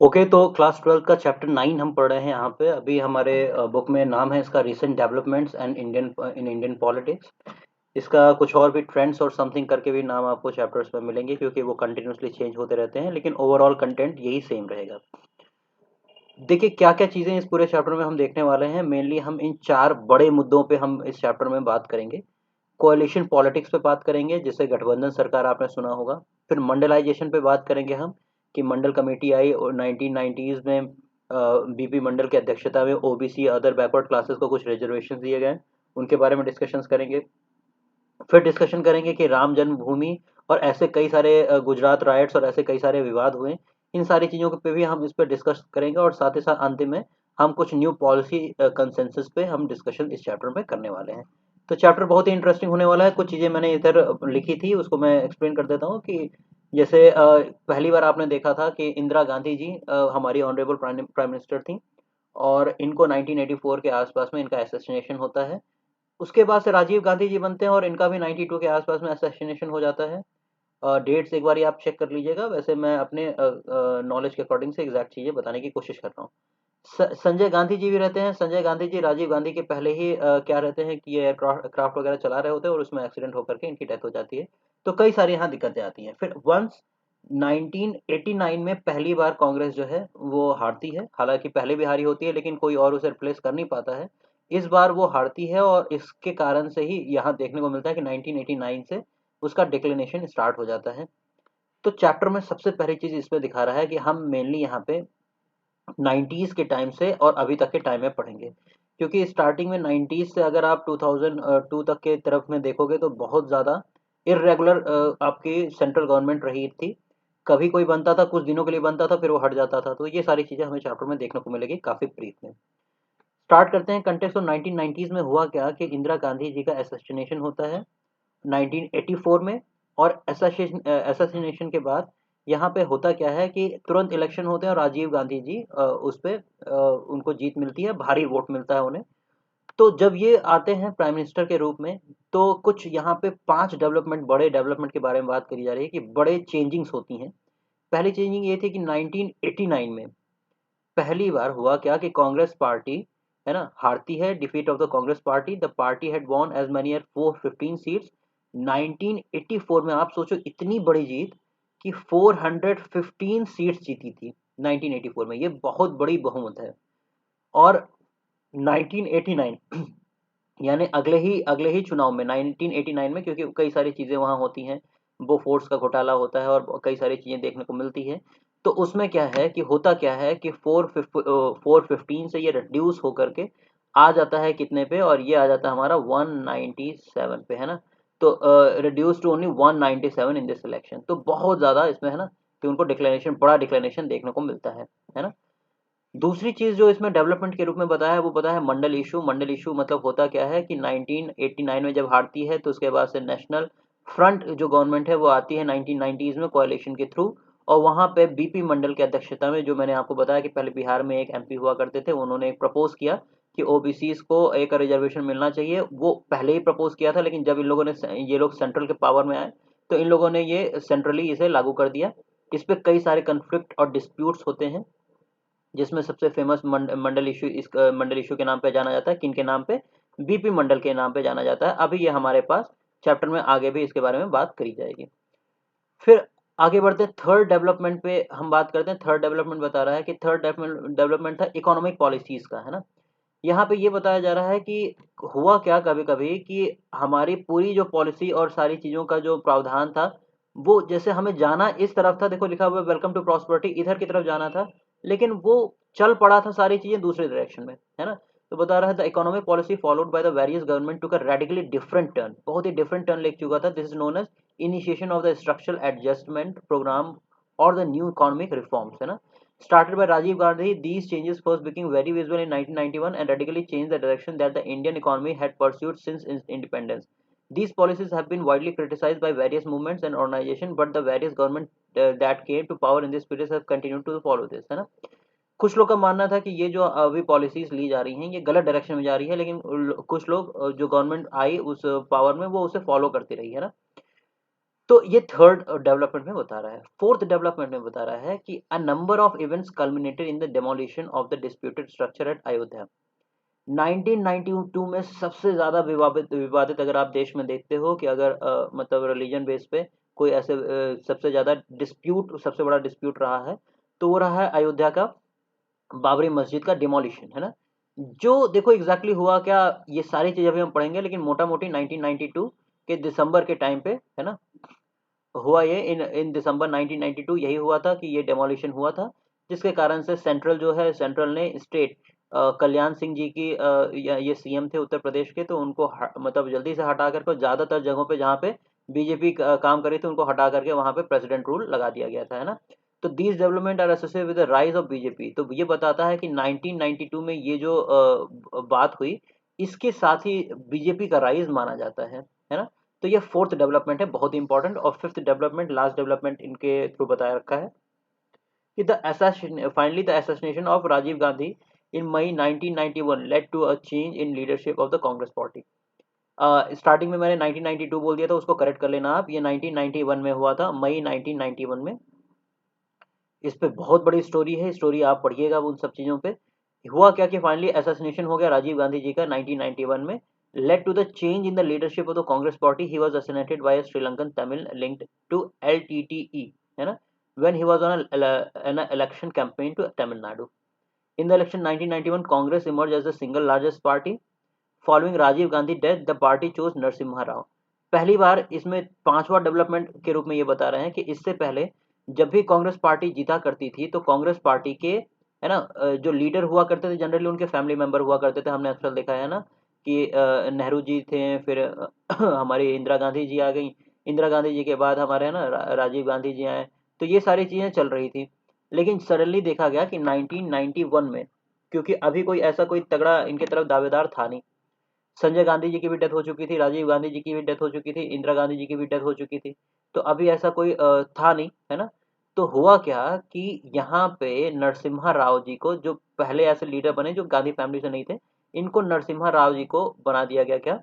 Okay, तो class 12 का chapter 9 हम पढ़ रहे हैं यहाँ पे। अभी हमारे बुक में नाम है इसका recent developments and Indian politics. इसका कुछ और भी ट्रेंड्स और समथिंग करके भी नाम आपको चैप्टर्स में मिलेंगे, क्योंकि वो कंटिन्यूसली चेंज होते रहते हैं, लेकिन ओवरऑल कंटेंट यही सेम रहेगा। देखिए क्या क्या चीज़ें इस पूरे चैप्टर में हम देखने वाले हैं। मेनली हम इन चार बड़े मुद्दों पे हम इस चैप्टर में बात करेंगे। कोalition पॉलिटिक्स पे बात करेंगे, जिसे गठबंधन सरकार आपने सुना होगा। फिर मंडलाइजेशन पे बात करेंगे हम, कि मंडल कमेटी आई और 1990s में बीपी मंडल की अध्यक्षता में ओबीसी अदर बैकवर्ड क्लासेस को कुछ रिजर्वेशन दिए गए, उनके बारे में डिस्कशंस करेंगे। फिर डिस्कशन करेंगे कि राम जन्मभूमि और ऐसे कई सारे गुजरात राइट्स और ऐसे कई सारे विवाद हुए, इन सारी चीज़ों पे भी हम इस पर डिस्कस करेंगे। और साथ ही साथ अंत में हम कुछ न्यू पॉलिसी कंसेंसस पे हम डिस्कशन इस चैप्टर में करने वाले हैं। तो चैप्टर बहुत ही इंटरेस्टिंग होने वाला है। कुछ चीज़ें मैंने इधर लिखी थी, उसको मैं एक्सप्लेन कर देता हूँ। कि जैसे पहली बार आपने देखा था कि इंदिरा गांधी जी हमारी ऑनरेबल प्राइम मिनिस्टर थी, और इनको 1984 के आसपास में इनका असैसिनेशन होता है। उसके बाद से राजीव गांधी जी बनते हैं और इनका भी 92 के आसपास में असैसिनेशन हो जाता है। डेट्स एक बार आप चेक कर लीजिएगा, वैसे मैं अपने नॉलेज के अकॉर्डिंग से एग्जैक्ट चीज़ें बताने की कोशिश कर रहा हूँ। संजय गांधी जी भी रहते हैं। संजय गांधी जी राजीव गांधी के पहले ही क्या रहते हैं कि ये एयरक्राफ्ट वगैरह चला रहे होते हैं और उसमें एक्सीडेंट होकर के इनकी डेथ हो जाती है। तो कई सारी यहाँ दिक्कतें आती हैं। फिर वंस 1989 में पहली बार कांग्रेस जो है वो हारती है। हालांकि पहले भी हारी होती है, लेकिन कोई और उसे रिप्लेस कर नहीं पाता है। इस बार वो हारती है, और इसके कारण से ही यहाँ देखने को मिलता है कि 1989 से उसका डिक्लिनेशन स्टार्ट हो जाता है। तो चैप्टर में सबसे पहली चीज इसमें दिखा रहा है कि हम मेनली यहाँ पे 90s के टाइम से और अभी तक के टाइम में पढ़ेंगे। क्योंकि स्टार्टिंग में 90s से अगर आप 2002 तक के तरफ में देखोगे तो बहुत ज़्यादा इरेगुलर आपकी सेंट्रल गवर्नमेंट रही थी। कभी कोई बनता था, कुछ दिनों के लिए बनता था, फिर वो हट जाता था। तो ये सारी चीज़ें हमें चैप्टर में देखने को मिलेगी काफ़ी ब्रीफ में। स्टार्ट करते हैं कंटेक्स्ट ऑफ 1990s में हुआ क्या कि इंदिरा गांधी जी का असैसिनेशन होता है 1984 में। और असैसिनेशन के बाद यहाँ पे होता क्या है कि तुरंत इलेक्शन होते हैं और राजीव गांधी जी उस पे उनको जीत मिलती है, भारी वोट मिलता है उन्हें। तो जब ये आते हैं प्राइम मिनिस्टर के रूप में, तो कुछ यहाँ पे 5 डेवलपमेंट, बड़े डेवलपमेंट के बारे में बात करी जा रही है कि बड़े चेंजिंग्स होती हैं। पहली चेंजिंग ये थी कि 1989 में पहली बार हुआ क्या कि कांग्रेस पार्टी है ना हारती है। Defeat of the Congress party, the party had won as many as 415 seats 1984 में। आप सोचो इतनी बड़ी जीत कि 415 सीट्स जीती थी 1984 में, ये बहुत बड़ी बहुमत है। और 1989 यानी अगले ही चुनाव में 1989 में, क्योंकि कई सारी चीज़ें वहाँ होती हैं, वो फोर्स का घोटाला होता है और कई सारी चीज़ें देखने को मिलती है। तो उसमें क्या है कि होता क्या है कि 415 से ये रिड्यूस होकर के आ जाता है कितने पे, और ये आ जाता है हमारा 197 पे, है ना। तो reduce to only 197 in this election. तो बहुत ज़्यादा इसमें है ना कि उनको डिक्लेरेशन, बड़ा डिक्लेरेशन देखने को मिलता है ना। दूसरी चीज़ जो इसमें डेवलपमेंट के रूप में बताया है, वो बताया है मंडल इशू। मंडल इशू मतलब होता क्या है कि 1989 में जब हारती है, तो उसके बाद से नेशनल फ्रंट जो गवर्नमेंट है वो आती है 1990s में कोalition के थ्रू। और वहाँ पे बीपी मंडल की अध्यक्षता में, जो मैंने आपको बताया कि पहले बिहार में एक एमपी हुआ करते थे, उन्होंने एक प्रपोज किया कि ओबीसीज को एक रिजर्वेशन मिलना चाहिए। वो पहले ही प्रपोज किया था, लेकिन जब इन लोगों ने, ये लोग सेंट्रल के पावर में आए, तो इन लोगों ने ये सेंट्रली इसे लागू कर दिया। इस पे कई सारे कन्फ्लिक्ट और डिस्प्यूट्स होते हैं, जिसमें सबसे फेमस मंडल इशू, इस मंडल इशू के नाम पे जाना जाता है। किन के नाम पे? बीपी मंडल के नाम पे जाना जाता है। अभी ये हमारे पास चैप्टर में आगे भी इसके बारे में बात करी जाएगी। फिर आगे बढ़ते हैं, थर्ड डेवलपमेंट पे हम बात करते हैं। थर्ड डेवलपमेंट बता रहा है कि थर्ड डेवलपमेंट था इकोनॉमिक पॉलिसीज का, है ना। यहाँ पे ये बताया जा रहा है कि हुआ क्या कभी कभी कि हमारी पूरी जो पॉलिसी और सारी चीज़ों का जो प्रावधान था, वो जैसे हमें जाना इस तरफ था, देखो लिखा हुआ है वेलकम टू प्रॉस्पेरिटी, इधर की तरफ जाना था, लेकिन वो चल पड़ा था सारी चीज़ें दूसरे डायरेक्शन में, है ना। तो बता रहा है the economic policy followed by the various government to का रेडिकली डिफरेंट टर्न, बहुत ही डिफरेंट टर्न ले चुका था। This is known as initiation of the structural adjustment programme और द न्यू इकोनॉमिक रिफॉर्म्स, है ना। Started by Rajiv Gandhi, these changes first became very visible in 1991 and radically changed the direction that the Indian economy had pursued since independence. These policies have been widely criticized by various movements and organizations, but the various governments that came to power in this period have continued to follow this, है ना। कुछ लोग का मानना था कि ये जो अभी पॉलिसीज ली जा रही हैं ये गलत डायरेक्शन में जा रही है, लेकिन कुछ लोग जो गवर्नमेंट आई उस पावर में, वो उसे फॉलो करती रही, है ना। तो ये थर्ड डेवलपमेंट में बता रहा है। फोर्थ डेवलपमेंट में बता रहा है कि a number of events culminated in the demolition of the disputed structure eight Ayodhya. 1992 में सबसे ज्यादा विवादित विवादित अगर आप देश में देखते हो कि अगर मतलब रिलीजन बेस पे कोई ऐसे सबसे ज्यादा डिस्प्यूट, सबसे बड़ा डिस्प्यूट रहा है, तो वो रहा है अयोध्या का बाबरी मस्जिद का डिमोलिशन, है ना। जो देखो एग्जैक्टली हुआ क्या, ये सारी चीजें अभी हम पढ़ेंगे, लेकिन मोटा मोटी 1992 के दिसंबर के टाइम पे, है ना, हुआ ये। इन इन दिसंबर 1992 यही हुआ था कि ये डेमोलिशन हुआ था, जिसके कारण से सेंट्रल जो है, सेंट्रल ने स्टेट कल्याण सिंह जी की ये सीएम थे उत्तर प्रदेश के, तो उनको मतलब जल्दी से हटा करके ज्यादातर जगहों पे जहाँ पे बीजेपी काम करी थी उनको हटा करके वहां पे प्रेसिडेंट रूल लगा दिया गया था, है ना। तो these development are associated with the rise of BJP. तो ये बताता है कि 1992 में ये जो बात हुई, इसके साथ ही बीजेपी का राइज माना जाता है ना। तो ये फोर्थ डेवलपमेंट है, बहुत ही इंपॉर्टेंट। और फिफ्थ डेवलपमेंट, लास्ट डेवलपमेंट इनके थ्रू बताया रखा है कि finally the assassination of Rajiv Gandhi in May 1991 led to a change in leadership of the Congress party। Starting में मैंने 1992 बोल दिया था, उसको करेक्ट कर लेना आप, ये 1991 में हुआ था, मई 1991 में। इस पे बहुत बड़ी स्टोरी है, स्टोरी आप पढ़िएगा उन सब चीज़ों पे। हुआ क्या कि फाइनली असैसिनेशन हो गया राजीव गांधी जी का 1991 में, led to the change in the leadership of the Congress party. He was assassinated by a Sri Lankan Tamil linked to LTTE, है ना, when he was on an election campaign to Tamil Nadu. In the election 1991 Congress emerge as the single largest party. Following Rajiv Gandhi death the party chose Narasimha Rao. पहली बार इसमें पांचवा development के रूप में ये बता रहे हैं कि इससे पहले जब भी कांग्रेस पार्टी जीता करती थी तो कांग्रेस पार्टी के, है ना, जो लीडर हुआ करते थे जनरली उनके फैमिली मेंबर हुआ करते थे। हमने अक्सर देखा है ना कि नेहरू जी थे, फिर हमारी इंदिरा गांधी जी आ गई, इंदिरा गांधी जी के बाद हमारे, है ना, राजीव गांधी जी आए। तो ये सारी चीजें चल रही थी। लेकिन सडनली देखा गया कि 1991 में, क्योंकि अभी कोई ऐसा कोई तगड़ा इनके तरफ दावेदार था नहीं, संजय गांधी जी की भी डेथ हो चुकी थी, राजीव गांधी जी की भी डेथ हो चुकी थी, इंदिरा गांधी जी की भी डेथ हो चुकी थी, तो अभी ऐसा कोई था नहीं, है ना। तो हुआ क्या कि यहाँ पे नरसिम्हा राव जी को, जो पहले ऐसे लीडर बने जो गांधी फैमिली से नहीं थे, इनको नरसिम्हा राव जी को बना दिया गया क्या,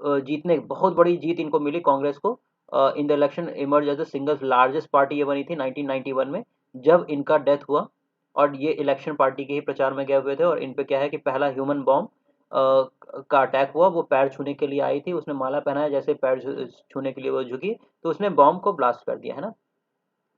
जीतने, बहुत बड़ी जीत इनको मिली कांग्रेस को। In the election emerge as the single largest party ये बनी थी 1991 में जब इनका डेथ हुआ। और ये इलेक्शन पार्टी के ही प्रचार में गए हुए थे, और इन पे क्या है कि पहला ह्यूमन बॉम्ब का अटैक हुआ। वो पैर छूने के लिए आई थी, उसने माला पहनाया, जैसे पैर छूने के लिए वो झुकी तो उसने बॉम्ब को ब्लास्ट कर दिया, है ना।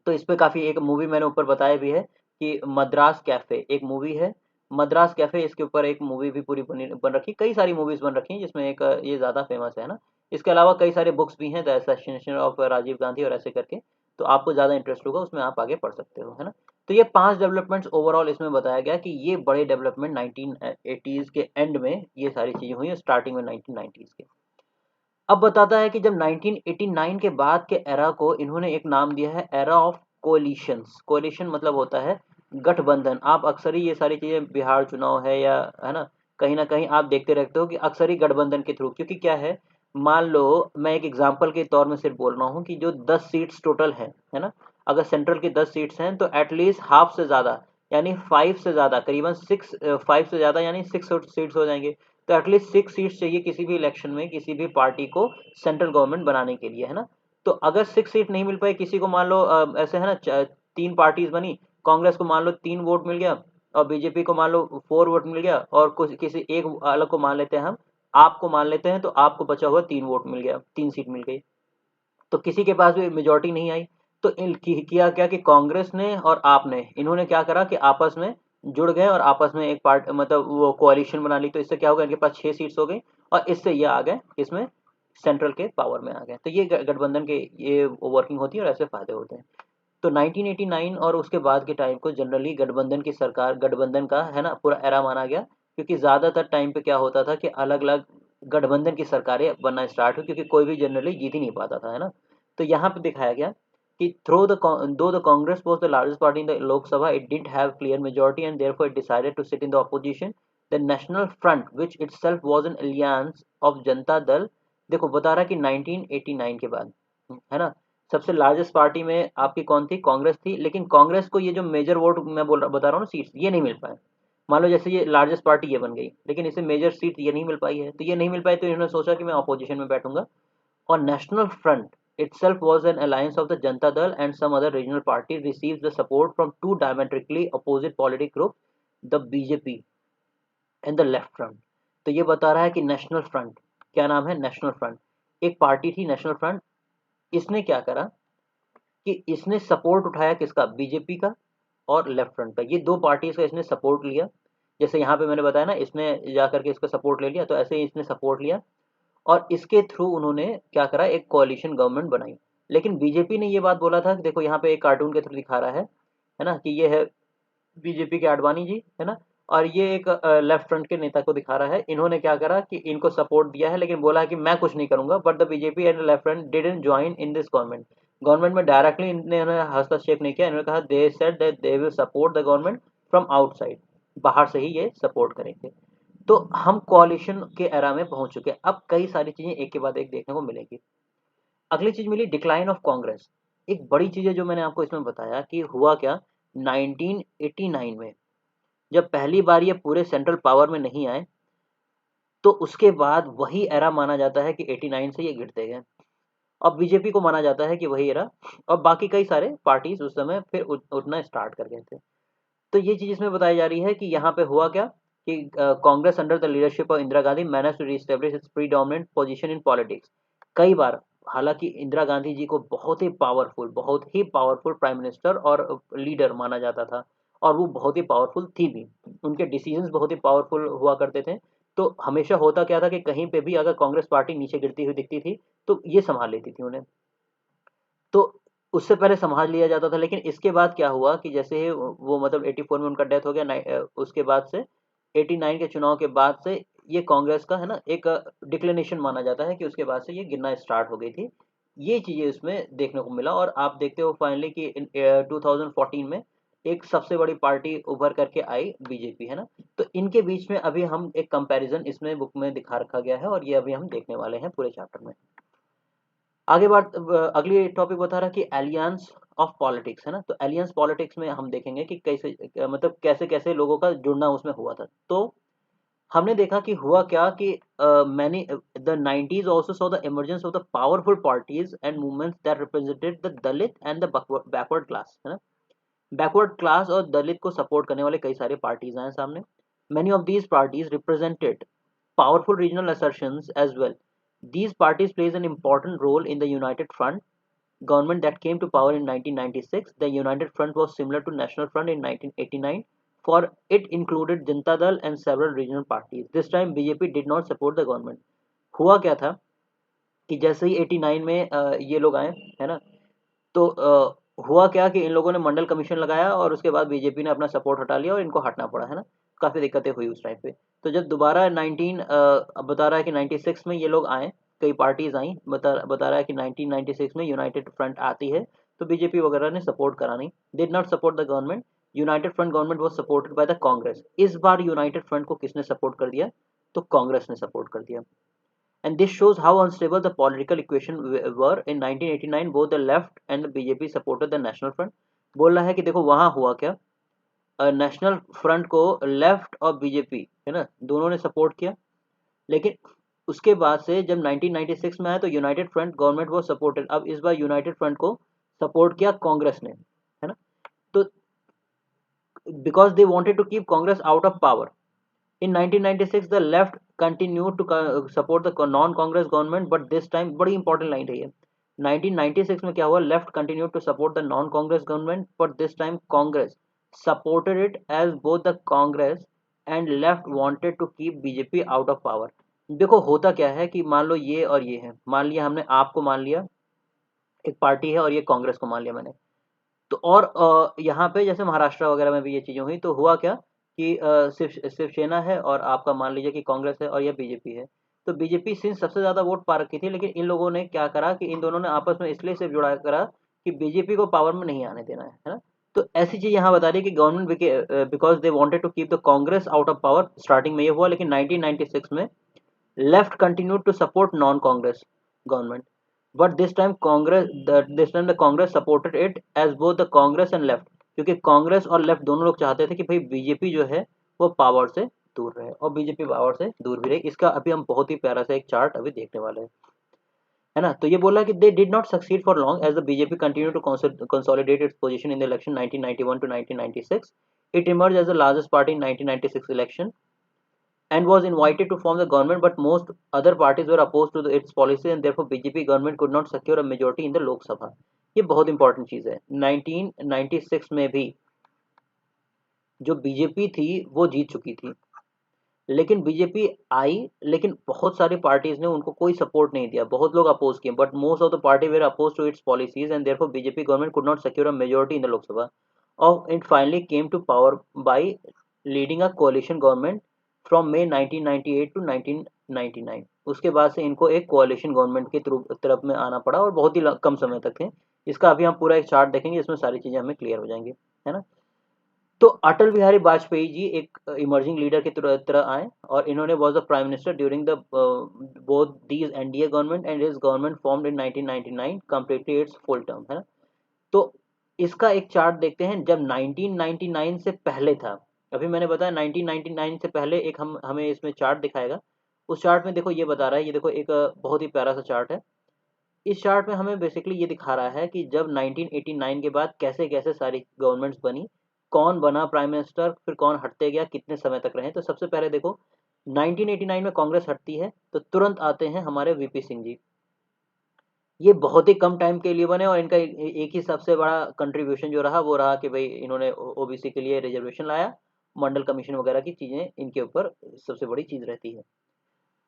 तो इस पे काफ़ी, एक मूवी मैंने ऊपर बताया भी है कि मद्रास कैफ़े एक मूवी है, मद्रास कैफ़े, इसके ऊपर एक मूवी भी पूरी बन रखी, कई सारी मूवीज़ बन रखी हैं जिसमें एक ये ज़्यादा फेमस है ना। इसके अलावा कई सारे बुक्स भी हैं, the assassination of Rajiv Gandhi और ऐसे करके, तो आपको ज़्यादा इंटरेस्ट होगा उसमें, आप आगे पढ़ सकते हो, है ना। तो ये 5 डेवलपमेंट्स ओवरऑल इसमें बताया गया कि ये बड़े डेवलपमेंट 1980s के एंड में ये सारी चीज़ें हुई, स्टार्टिंग में 1990s के। अब बताता है कि जब 1989 के बाद के एरा को इन्होंने एक नाम दिया है एरा ऑफ कोलिशंस। कोलिशन मतलब होता है गठबंधन। आप अक्सर ही ये सारी चीजें, बिहार चुनाव है या, है ना कहीं आप देखते रहते हो कि अक्सर ही गठबंधन के थ्रू, क्योंकि क्या है, मान लो मैं एक एग्जांपल के तौर में सिर्फ बोल रहा हूँ कि जो 10 सीट्स टोटल हैं, है ना, अगर सेंट्रल की 10 सीट्स हैं तो एटलीस्ट हाफ से ज्यादा, यानी 5 से ज्यादा, करीबन 5 से ज्यादा यानी 6 सीट्स हो जाएंगे। तो एटलीस्ट 6 सीट्स चाहिए किसी भी इलेक्शन में किसी भी पार्टी को सेंट्रल गवर्नमेंट बनाने के लिए, है ना। तो अगर 6 सीट नहीं मिल पाए किसी को, मान लो ऐसे, है ना, 3 पार्टीज बनी, कांग्रेस को मान लो 3 वोट मिल गया और बीजेपी को मान लो 4 वोट मिल गया, और कुछ किसी एक अलग को मान लेते हैं हम, आपको मान लेते हैं, तो आपको बचा हुआ 3 वोट मिल गया, 3 सीट मिल गई। तो किसी के पास भी मेजोरिटी नहीं आई। तो किया क्या कि कांग्रेस ने और आपने, इन्होंने क्या करा कि आपस में जुड़ गए और आपस में एक पार्ट, मतलब वो कोalition बना ली। तो इससे क्या होगा, इनके पास 6 सीट्स हो गई, और इससे ये आ गए इसमें सेंट्रल के पावर में आ गए। तो ये गठबंधन के ये वर्किंग होती है और ऐसे फायदे होते हैं। तो 1989 और उसके बाद के टाइम को जनरली गठबंधन की सरकार, गठबंधन का, है ना, पूरा एरा माना गया, क्योंकि ज्यादातर टाइम पे क्या होता था कि अलग अलग गठबंधन की सरकारें बनना स्टार्ट हुई, क्योंकि कोई भी जनरली जीत ही नहीं पाता था, है ना। तो यहाँ पे दिखाया गया कि though the Congress was the largest party in the Lok Sabha, it didn't have clear majority and therefore it decided to sit in the opposition. The National Front, which itself was an alliance of Janata Dal, देखो बता रहा है कि 1989 के बाद, है ना, सबसे लार्जेस्ट पार्टी में आपकी कौन थी, कांग्रेस थी। लेकिन कांग्रेस को ये जो मेजर वोट मैं बता रहा हूँ ना, सीट्स ये नहीं मिल पाए। मान लो जैसे ये लार्जेस्ट पार्टी ये बन गई, लेकिन इसे मेजर सीट ये नहीं मिल पाई है, तो ये नहीं मिल पाई, तो इन्होंने सोचा कि मैं अपोजिशन में बैठूंगा। और national front, itself was an alliance of the Janata Dal and some other regional parties, receives the support from two diametrically opposite political groups, the BJP and the Left Front। तो ये बता रहा है कि national front, क्या नाम है, national front, एक पार्टी थी नेशनल फ्रंट। इसने क्या करा कि इसने सपोर्ट उठाया किसका, बीजेपी का और लेफ्ट फ्रंट का, ये दो पार्टीज का इसने सपोर्ट लिया। जैसे यहाँ पे मैंने बताया ना, इसने जाकर के इसका सपोर्ट ले लिया, तो ऐसे ही इसने सपोर्ट लिया और इसके थ्रू उन्होंने क्या करा, एक कोalition गवर्नमेंट बनाई। लेकिन बीजेपी ने ये बात बोला था कि देखो यहाँ पे एक कार्टून के थ्रू दिखा रहा है ना, कि ये है बीजेपी के आडवाणी जी, है ना, और ये एक लेफ्ट फ्रंट के नेता को दिखा रहा है। इन्होंने क्या करा कि इनको सपोर्ट दिया है, लेकिन बोला है कि मैं कुछ नहीं करूंगा, but the BJP and left front didn't join in this government. Government में डायरेक्टली इन्होंने हस्तक्षेप नहीं किया। इन्होंने कहा they said that they will support the government from outside, बाहर से ही ये सपोर्ट करेंगे। तो हम कोalition के एरा में पहुंच चुके हैं। अब कई सारी चीजें एक के बाद एक देखने को मिलेगी। अगली चीज मिली डिक्लाइन ऑफ कांग्रेस। एक बड़ी चीज है जो मैंने आपको इसमें बताया कि हुआ क्या, 1989 में जब पहली बार ये पूरे सेंट्रल पावर में नहीं आए, तो उसके बाद वही एरा माना जाता है कि 89 से ये गिरते गए। अब बीजेपी को माना जाता है कि वही एरा, और बाकी कई सारे पार्टीज उस समय फिर उठना स्टार्ट कर गए थे। तो ये चीज इसमें बताई जा रही है कि यहाँ पे हुआ क्या कि Congress under the leadership of Indira Gandhi manage to reestablish its predominant position in politics. कई बार, हालांकि इंदिरा गांधी जी को बहुत ही पावरफुल प्राइम मिनिस्टर और लीडर माना जाता था, और वो बहुत ही पावरफुल थी भी, उनके डिसीजंस बहुत ही पावरफुल हुआ करते थे। तो हमेशा होता क्या था कि कहीं पे भी अगर कांग्रेस पार्टी नीचे गिरती हुई दिखती थी तो ये संभाल लेती थी उन्हें, तो उससे पहले संभाल लिया जाता था। लेकिन इसके बाद क्या हुआ कि जैसे ही वो मतलब 84 में उनका डेथ हो गया, उसके बाद से 89 के चुनाव के बाद से ये कांग्रेस का, है ना, एक डिक्लिनेशन माना जाता है कि उसके बाद से ये गिरना स्टार्ट हो गई थी। ये चीजें इसमें देखने को मिला, और आप देखते हो फाइनली कि 2014 में एक सबसे बड़ी पार्टी उभर करके आई, बीजेपी, है ना। तो इनके बीच में अभी हम एक कंपैरिजन इसमें बुक में दिखा रखा गया है, और ये अभी हम देखने वाले हैं पूरे चैप्टर में। आगे बात, अगली टॉपिक बता रहा कि एलियंस ऑफ पॉलिटिक्स, है ना। तो एलियंस पॉलिटिक्स में हम देखेंगे कि कैसे मतलब कैसे कैसे लोगों का जुड़ना उसमें हुआ था। तो हमने देखा कि हुआ क्या कि many the 90s also saw the emergence of the powerful parties and movements that represented the Dalit and the backward class, है ना। बैकवर्ड क्लास और दलित को सपोर्ट करने वाले कई सारे पार्टीज आए सामने। Many of these parties represented powerful regional assertions as well. These parties plays an important role in the United Front government that came to power in 1996. The United Front was similar to National Front in 1989, for it included Janata Dal and several regional parties. This time BJP did not support the government. हुआ क्या था कि जैसे ही 89 में ये लोग आए, है ना, तो हुआ क्या कि इन लोगों ने मंडल कमीशन लगाया और उसके बाद बीजेपी ने अपना सपोर्ट हटा लिया और इनको हटना पड़ा, है ना। काफ़ी दिक्कतें हुई उस टाइम पे। तो जब दोबारा 19 अब बता रहा है कि 96 में ये लोग आए, कई पार्टीज आई, बता रहा है कि 1996 में यूनाइटेड फ्रंट आती है, तो बीजेपी वगैरह ने सपोर्ट करा नहीं, did not support the government. United Front government was supported by the Congress. इस बार यूनाइटेड फ्रंट को किसने सपोर्ट कर दिया, तो कांग्रेस ने सपोर्ट कर दिया। And this shows how unstable the political equation were in 1989. Both the left and the BJP supported the National Front. बोल रहा है कि देखो वहां हुआ क्या, नेशनल फ्रंट को लेफ्ट और बीजेपी, है ना, दोनों ने सपोर्ट किया। लेकिन उसके बाद से जब 1996 में आया तो यूनाइटेड फ्रंट गवर्नमेंट वो सपोर्टेड। अब इस बार यूनाइटेड फ्रंट को सपोर्ट किया कांग्रेस ने, है ना। तो because they wanted to keep Congress out of power. In 1996, the left continued to support the non-Congress government, but this time बड़ी इंपॉर्टेंट लाइन रही है। 1996 में क्या हुआ, left continued to support the non-Congress government, but this time Congress supported it as both the Congress and left wanted to keep BJP out of power। देखो होता क्या है कि मान लो ये और ये है, मान लिया हमने, आपको मान लिया एक पार्टी है और ये कांग्रेस को मान लिया मैंने। तो और यहाँ पे जैसे महाराष्ट्र वगैरह में भी ये चीज़ें हुई, तो हुआ क्या कि शिवसेना है और आपका मान लीजिए कि कांग्रेस है और यह बीजेपी है। तो बीजेपी सिंस सबसे ज़्यादा वोट पा रखी थी, लेकिन इन लोगों ने क्या करा कि इन दोनों ने आपस में इसलिए सिर्फ जुड़ा करा कि बीजेपी को पावर में नहीं आने देना है ना। तो ऐसी चीज़ यहाँ बता रही है कि government because they wanted to keep the Congress out of power, starting में ये हुआ, लेकिन 1996 में left continued to support non Congress government, but this time the Congress supported it as both the Congress and left, क्योंकि कांग्रेस और left दोनों लोग चाहते थे कि भाई बीजेपी जो है वो पावर से दूर रहे, और बीजेपी पावर से दूर भी रहे। इसका अभी हम बहुत ही प्यारा सा एक चार्ट अभी देखने वाले हैं, है ना। तो ये बोला कि they did not succeed for long as the BJP continue to consolidate its position in the election 1991 to 1996. It emerged as the largest party in 1996 election and was invited to form the government, but most other parties were opposed to its policy and therefore BJP government could not secure a majority in the Lok Sabha. ये बहुत important चीज है। 1996 में भी जो BJP थी वो जीत चुकी थी, लेकिन बीजेपी आई, लेकिन बहुत सारी पार्टीज ने उनको कोई सपोर्ट नहीं दिया, बहुत लोग अपोज किए, but most of the party were oppose to its policies and therefore BJP government could not secure a majority in the Lok Sabha और it finally came to power by leading a coalition government from May 1998 to 1999। उसके बाद से इनको एक कोalition government की तरफ में आना पड़ा और बहुत ही कम समय तक थे। इसका अभी हम पूरा एक चार्ट देखेंगे, इसमें सारी चीजें हमें क्लियर हो जाएंगी, है ना। तो अटल बिहारी वाजपेयी जी एक इमर्जिंग लीडर की तरह आए और इन्होंने was the prime minister during the both these NDA government and his government formed in 1999 completely it's full term, है ना। तो इसका एक चार्ट देखते हैं जब 1999 से पहले था। अभी मैंने बताया 1999 से पहले एक हमें इसमें चार्ट दिखाएगा। उस चार्ट में देखो ये बता रहा है, ये देखो एक बहुत ही प्यारा सा चार्ट है। इस चार्ट में हमें बेसिकली ये दिखा रहा है कि जब 1989 के बाद कैसे कैसे सारी गवर्नमेंट्स बनी, कौन बना प्राइम मिनिस्टर, फिर कौन हटते गया, कितने समय तक रहे। तो सबसे पहले देखो 1989 में कांग्रेस हटती है तो तुरंत आते हैं हमारे वीपी सिंह जी। ये बहुत ही कम टाइम के लिए बने और इनका एक ही सबसे बड़ा कंट्रीब्यूशन जो रहा वो रहा कि भाई इन्होंने ओबीसी के लिए रिजर्वेशन लाया, मंडल कमीशन वगैरह की चीजें इनके ऊपर सबसे बड़ी चीज रहती है।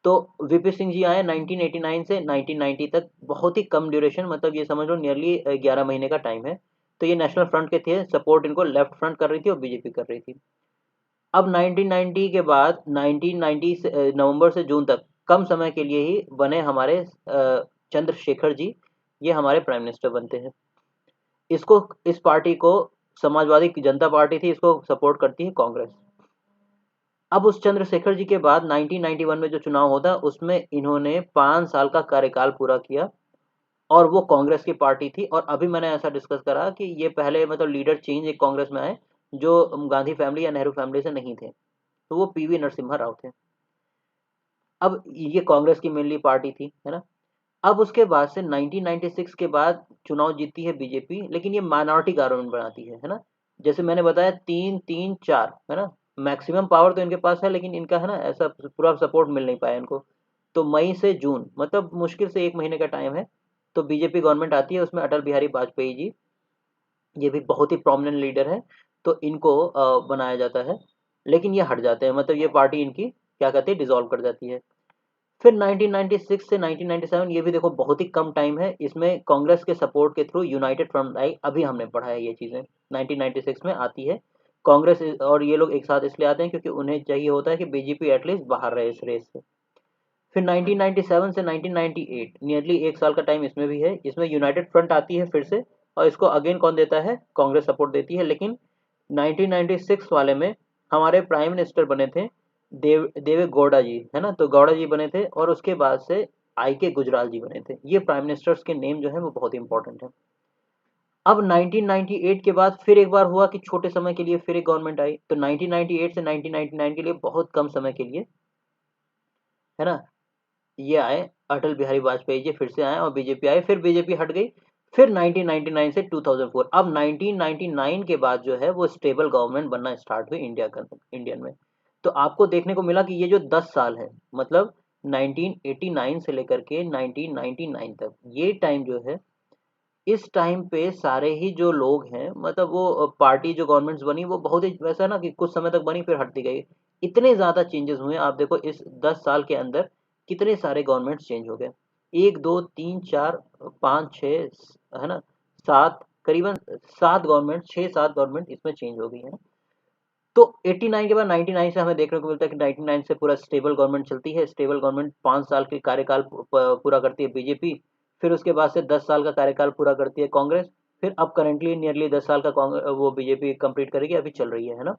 तो वीपी सिंह जी आए 1989 से 1990 तक, बहुत ही कम ड्यूरेशन, मतलब ये समझ लो नियरली 11 महीने का टाइम है। तो ये नेशनल फ्रंट के थे, सपोर्ट इनको लेफ्ट फ्रंट कर रही थी और बीजेपी कर रही थी। अब 1990 के बाद 1990 से नवंबर से जून तक कम समय के लिए ही बने हमारे चंद्रशेखर जी, ये हमारे प्राइम मिनिस्टर बनते हैं। इसको इस पार्टी को समाजवादी जनता पार्टी थी, इसको सपोर्ट करती है कांग्रेस। अब उस चंद्रशेखर जी के बाद 1991 में जो चुनाव होता उसमें इन्होंने 5 साल का कार्यकाल पूरा किया और वो कांग्रेस की पार्टी थी। और अभी मैंने ऐसा डिस्कस करा कि ये पहले मतलब लीडर चेंज एक कांग्रेस में आए जो गांधी फैमिली या नेहरू फैमिली से नहीं थे, तो वो पीवी नरसिम्हा राव थे। अब ये कांग्रेस की मेनली पार्टी थी, है ना। अब उसके बाद से 1996 के बाद चुनाव जीतती है बीजेपी, लेकिन ये माइनॉरिटी गवर्नमेंट बनाती है ना। जैसे मैंने बताया 3-3-4, है ना। मैक्सिमम पावर तो इनके पास है, लेकिन इनका है ना ऐसा पूरा सपोर्ट मिल नहीं पाया इनको। तो मई से जून मतलब मुश्किल से 1 महीने का टाइम है, तो बीजेपी गवर्नमेंट आती है, उसमें अटल बिहारी वाजपेयी जी, ये भी बहुत ही प्रोमिनेंट लीडर है, तो इनको बनाया जाता है। लेकिन ये हट जाते हैं, मतलब ये पार्टी इनकी क्या कहते हैं डिसॉल्व कर जाती है। फिर 1996 से 1997, ये भी देखो बहुत ही कम टाइम है, इसमें कांग्रेस के सपोर्ट के थ्रू यूनाइटेड फ्रंट आई, अभी हमने पढ़ा है ये चीजें 1996 में आती है कांग्रेस। और ये लोग एक साथ इसलिए आते हैं क्योंकि उन्हें चाहिए होता है कि बीजेपी एटलीस्ट बाहर रहे इस रेस से। फिर 1997 से 1998 नियरली 1 साल का टाइम इसमें भी है, इसमें यूनाइटेड फ्रंट आती है फिर से, और इसको अगेन कौन देता है, कांग्रेस सपोर्ट देती है। लेकिन 1996 वाले में हमारे प्राइम मिनिस्टर बने थे देवे गौड़ा जी, है ना। तो गौड़ा जी बने थे और उसके बाद से आई के गुजराल जी बने थे। ये प्राइम मिनिस्टर्स के नेम जो है वो बहुत इंपॉर्टेंट है। अब 1998 के बाद फिर एक बार हुआ कि छोटे समय के लिए फिर एक गवर्नमेंट आई, तो 1998 से 1999 के लिए बहुत कम समय के लिए, है ना, ये आए अटल बिहारी वाजपेयी जी, फिर से आए और बीजेपी आए, फिर बीजेपी हट गई। फिर 1999 से 2004, अब 1999 के बाद जो है वो स्टेबल गवर्नमेंट बनना स्टार्ट हुई इंडियन में। तो आपको देखने को मिला कि ये जो 10 साल है, मतलब 1989 से लेकर के 1999 तक, ये टाइम जो है, इस टाइम पे सारे ही जो लोग हैं, मतलब वो पार्टी जो गवर्नमेंट्स बनी वो बहुत ही वैसा ना कि कुछ समय तक बनी फिर हटती गई। इतने ज्यादा चेंजेस हुए, आप देखो इस 10 साल के अंदर कितने सारे गवर्नमेंट्स चेंज हो गए। 1 2 3 4 5 6, है ना, 7, करीबन 7 गवर्नमेंट, 6-7 गवर्नमेंट इसमें चेंज हो गई है। तो 89 के बाद 99 से हमें देखने को मिलता है कि 99 से पूरा स्टेबल गवर्नमेंट चलती है। स्टेबल गवर्नमेंट 5 साल के कार्यकाल पूरा करती है बीजेपी, फिर उसके बाद से 10 साल का कार्यकाल पूरा करती है कांग्रेस, फिर अब करेंटली नियरली 10 साल का वो बीजेपी कंप्लीट करेगी, अभी चल रही है ना।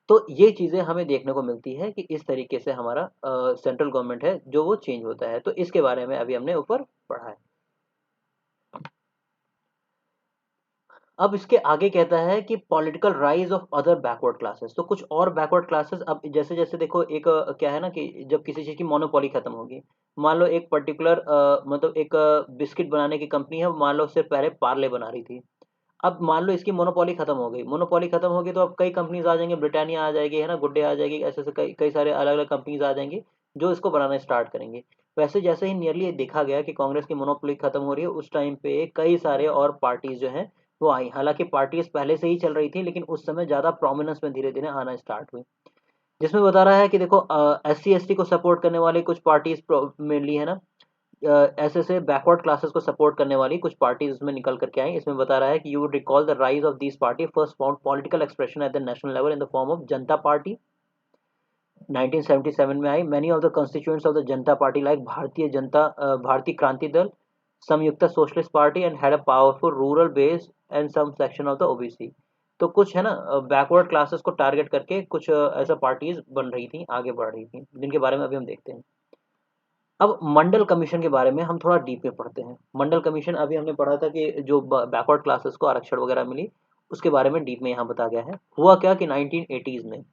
तो ये चीजें हमें देखने को मिलती है कि इस तरीके से हमारा सेंट्रल गवर्नमेंट है जो वो चेंज होता है। तो इसके बारे में अभी हमने ऊपर पढ़ा है। अब इसके आगे कहता है कि political rise of other backward classes, तो कुछ और बैकवर्ड क्लासेस। अब जैसे जैसे देखो एक क्या है ना कि जब किसी चीज़ की मोनोपोली खत्म होगी, मान लो एक पर्टिकुलर मतलब एक बिस्किट बनाने की कंपनी है, मान लो सिर्फ पहले पार्ले बना रही थी। अब मान लो इसकी मोनोपोली खत्म हो गई, मोनोपोली खत्म होगी तो अब कई कंपनीज आ जाएंगे, ब्रिटानिया आ जाएगी, है ना, गुड डे आ जाएगी, ऐसे ऐसे कई कई सारे अलग अलग कंपनीज आ जाएंगी जो इसको बनाना स्टार्ट करेंगे। वैसे जैसे ही नियरली देखा गया कि कांग्रेस की मोनोपोली खत्म हो रही है, उस टाइम पे कई सारे और पार्टीज जो हैं वो आई। हालांकि पार्टीज पहले से ही चल रही थी, लेकिन उस समय ज्यादा प्रोमिनेंस में धीरे धीरे आना स्टार्ट हुई। जिसमें बता रहा है कि देखो SC ST को सपोर्ट करने वाली कुछ पार्टीज मेनली, है ना, ऐसे ऐसे बैकवर्ड क्लासेस को सपोर्ट करने वाली कुछ पार्टीज उसमें निकल करके आई। इसमें बता रहा है कि you would recall the rise of this party first found political expression at the national level in the form of Janata party, 1977 में आई। Many of the constituents of the Janata party like Bharatiya Kranti Dal, Samyukta socialist party and had a powerful rural base and some section of the OBC। तो कुछ है ना backward classes को target करके कुछ ऐसा पार्टीज बन रही थी, आगे बढ़ रही थी, जिनके बारे में अभी हम देखते हैं। अब मंडल कमीशन के बारे में हम थोड़ा डीप में पढ़ते हैं। मंडल कमीशन अभी हमने पढ़ा था कि जो बैकवर्ड क्लासेस को आरक्षण वगैरह मिली, उसके बारे में डीप में यहाँ बता गया है। हुआ क्या कि 1980s में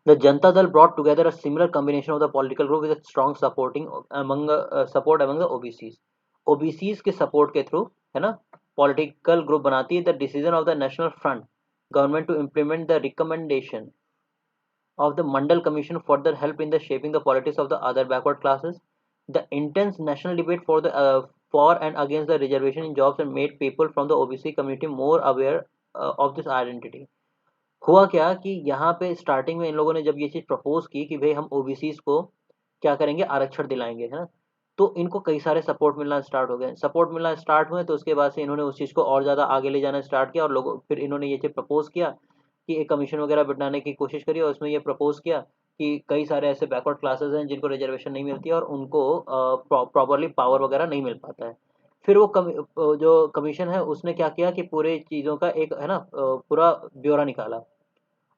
the Janata Dal brought together a similar combination of the political group with strong supporting among support among the OBCs. OBCs के सपोर्ट के थ्रू, है ना, पॉलिटिकल ग्रुप बनाती है the decision of the National Front government to implement the recommendation of the Mandal Commission further helped in the shaping the politics of the other backward classes. The intense national debate for and against the reservation in jobs and made people from the OBC community more aware of this identity. हुआ क्या कि यहाँ पे starting में इन लोगों ने जब ये चीज़ प्रपोज की कि भाई हम ओबीसीज को क्या करेंगे, आरक्षण दिलाएंगे, है ना, तो इनको कई सारे सपोर्ट मिलना स्टार्ट हो गए। सपोर्ट मिलना स्टार्ट हुए तो उसके बाद से इन्होंने उस चीज़ को और ज़्यादा आगे ले जाना स्टार्ट किया, और लोगों फिर इन्होंने ये चीज़ प्रपोज किया कि एक कमीशन वगैरह बनाने की कोशिश करी, और उसमें ये प्रपोज किया कि कई सारे ऐसे बैकवर्ड क्लासेस हैं जिनको रिजर्वेशन नहीं मिलती है और उनको प्रॉपरली पावर वगैरह नहीं मिल पाता है। फिर वो जो कमीशन है उसने क्या किया कि पूरे चीज़ों का एक, है ना, पूरा ब्यौरा निकाला,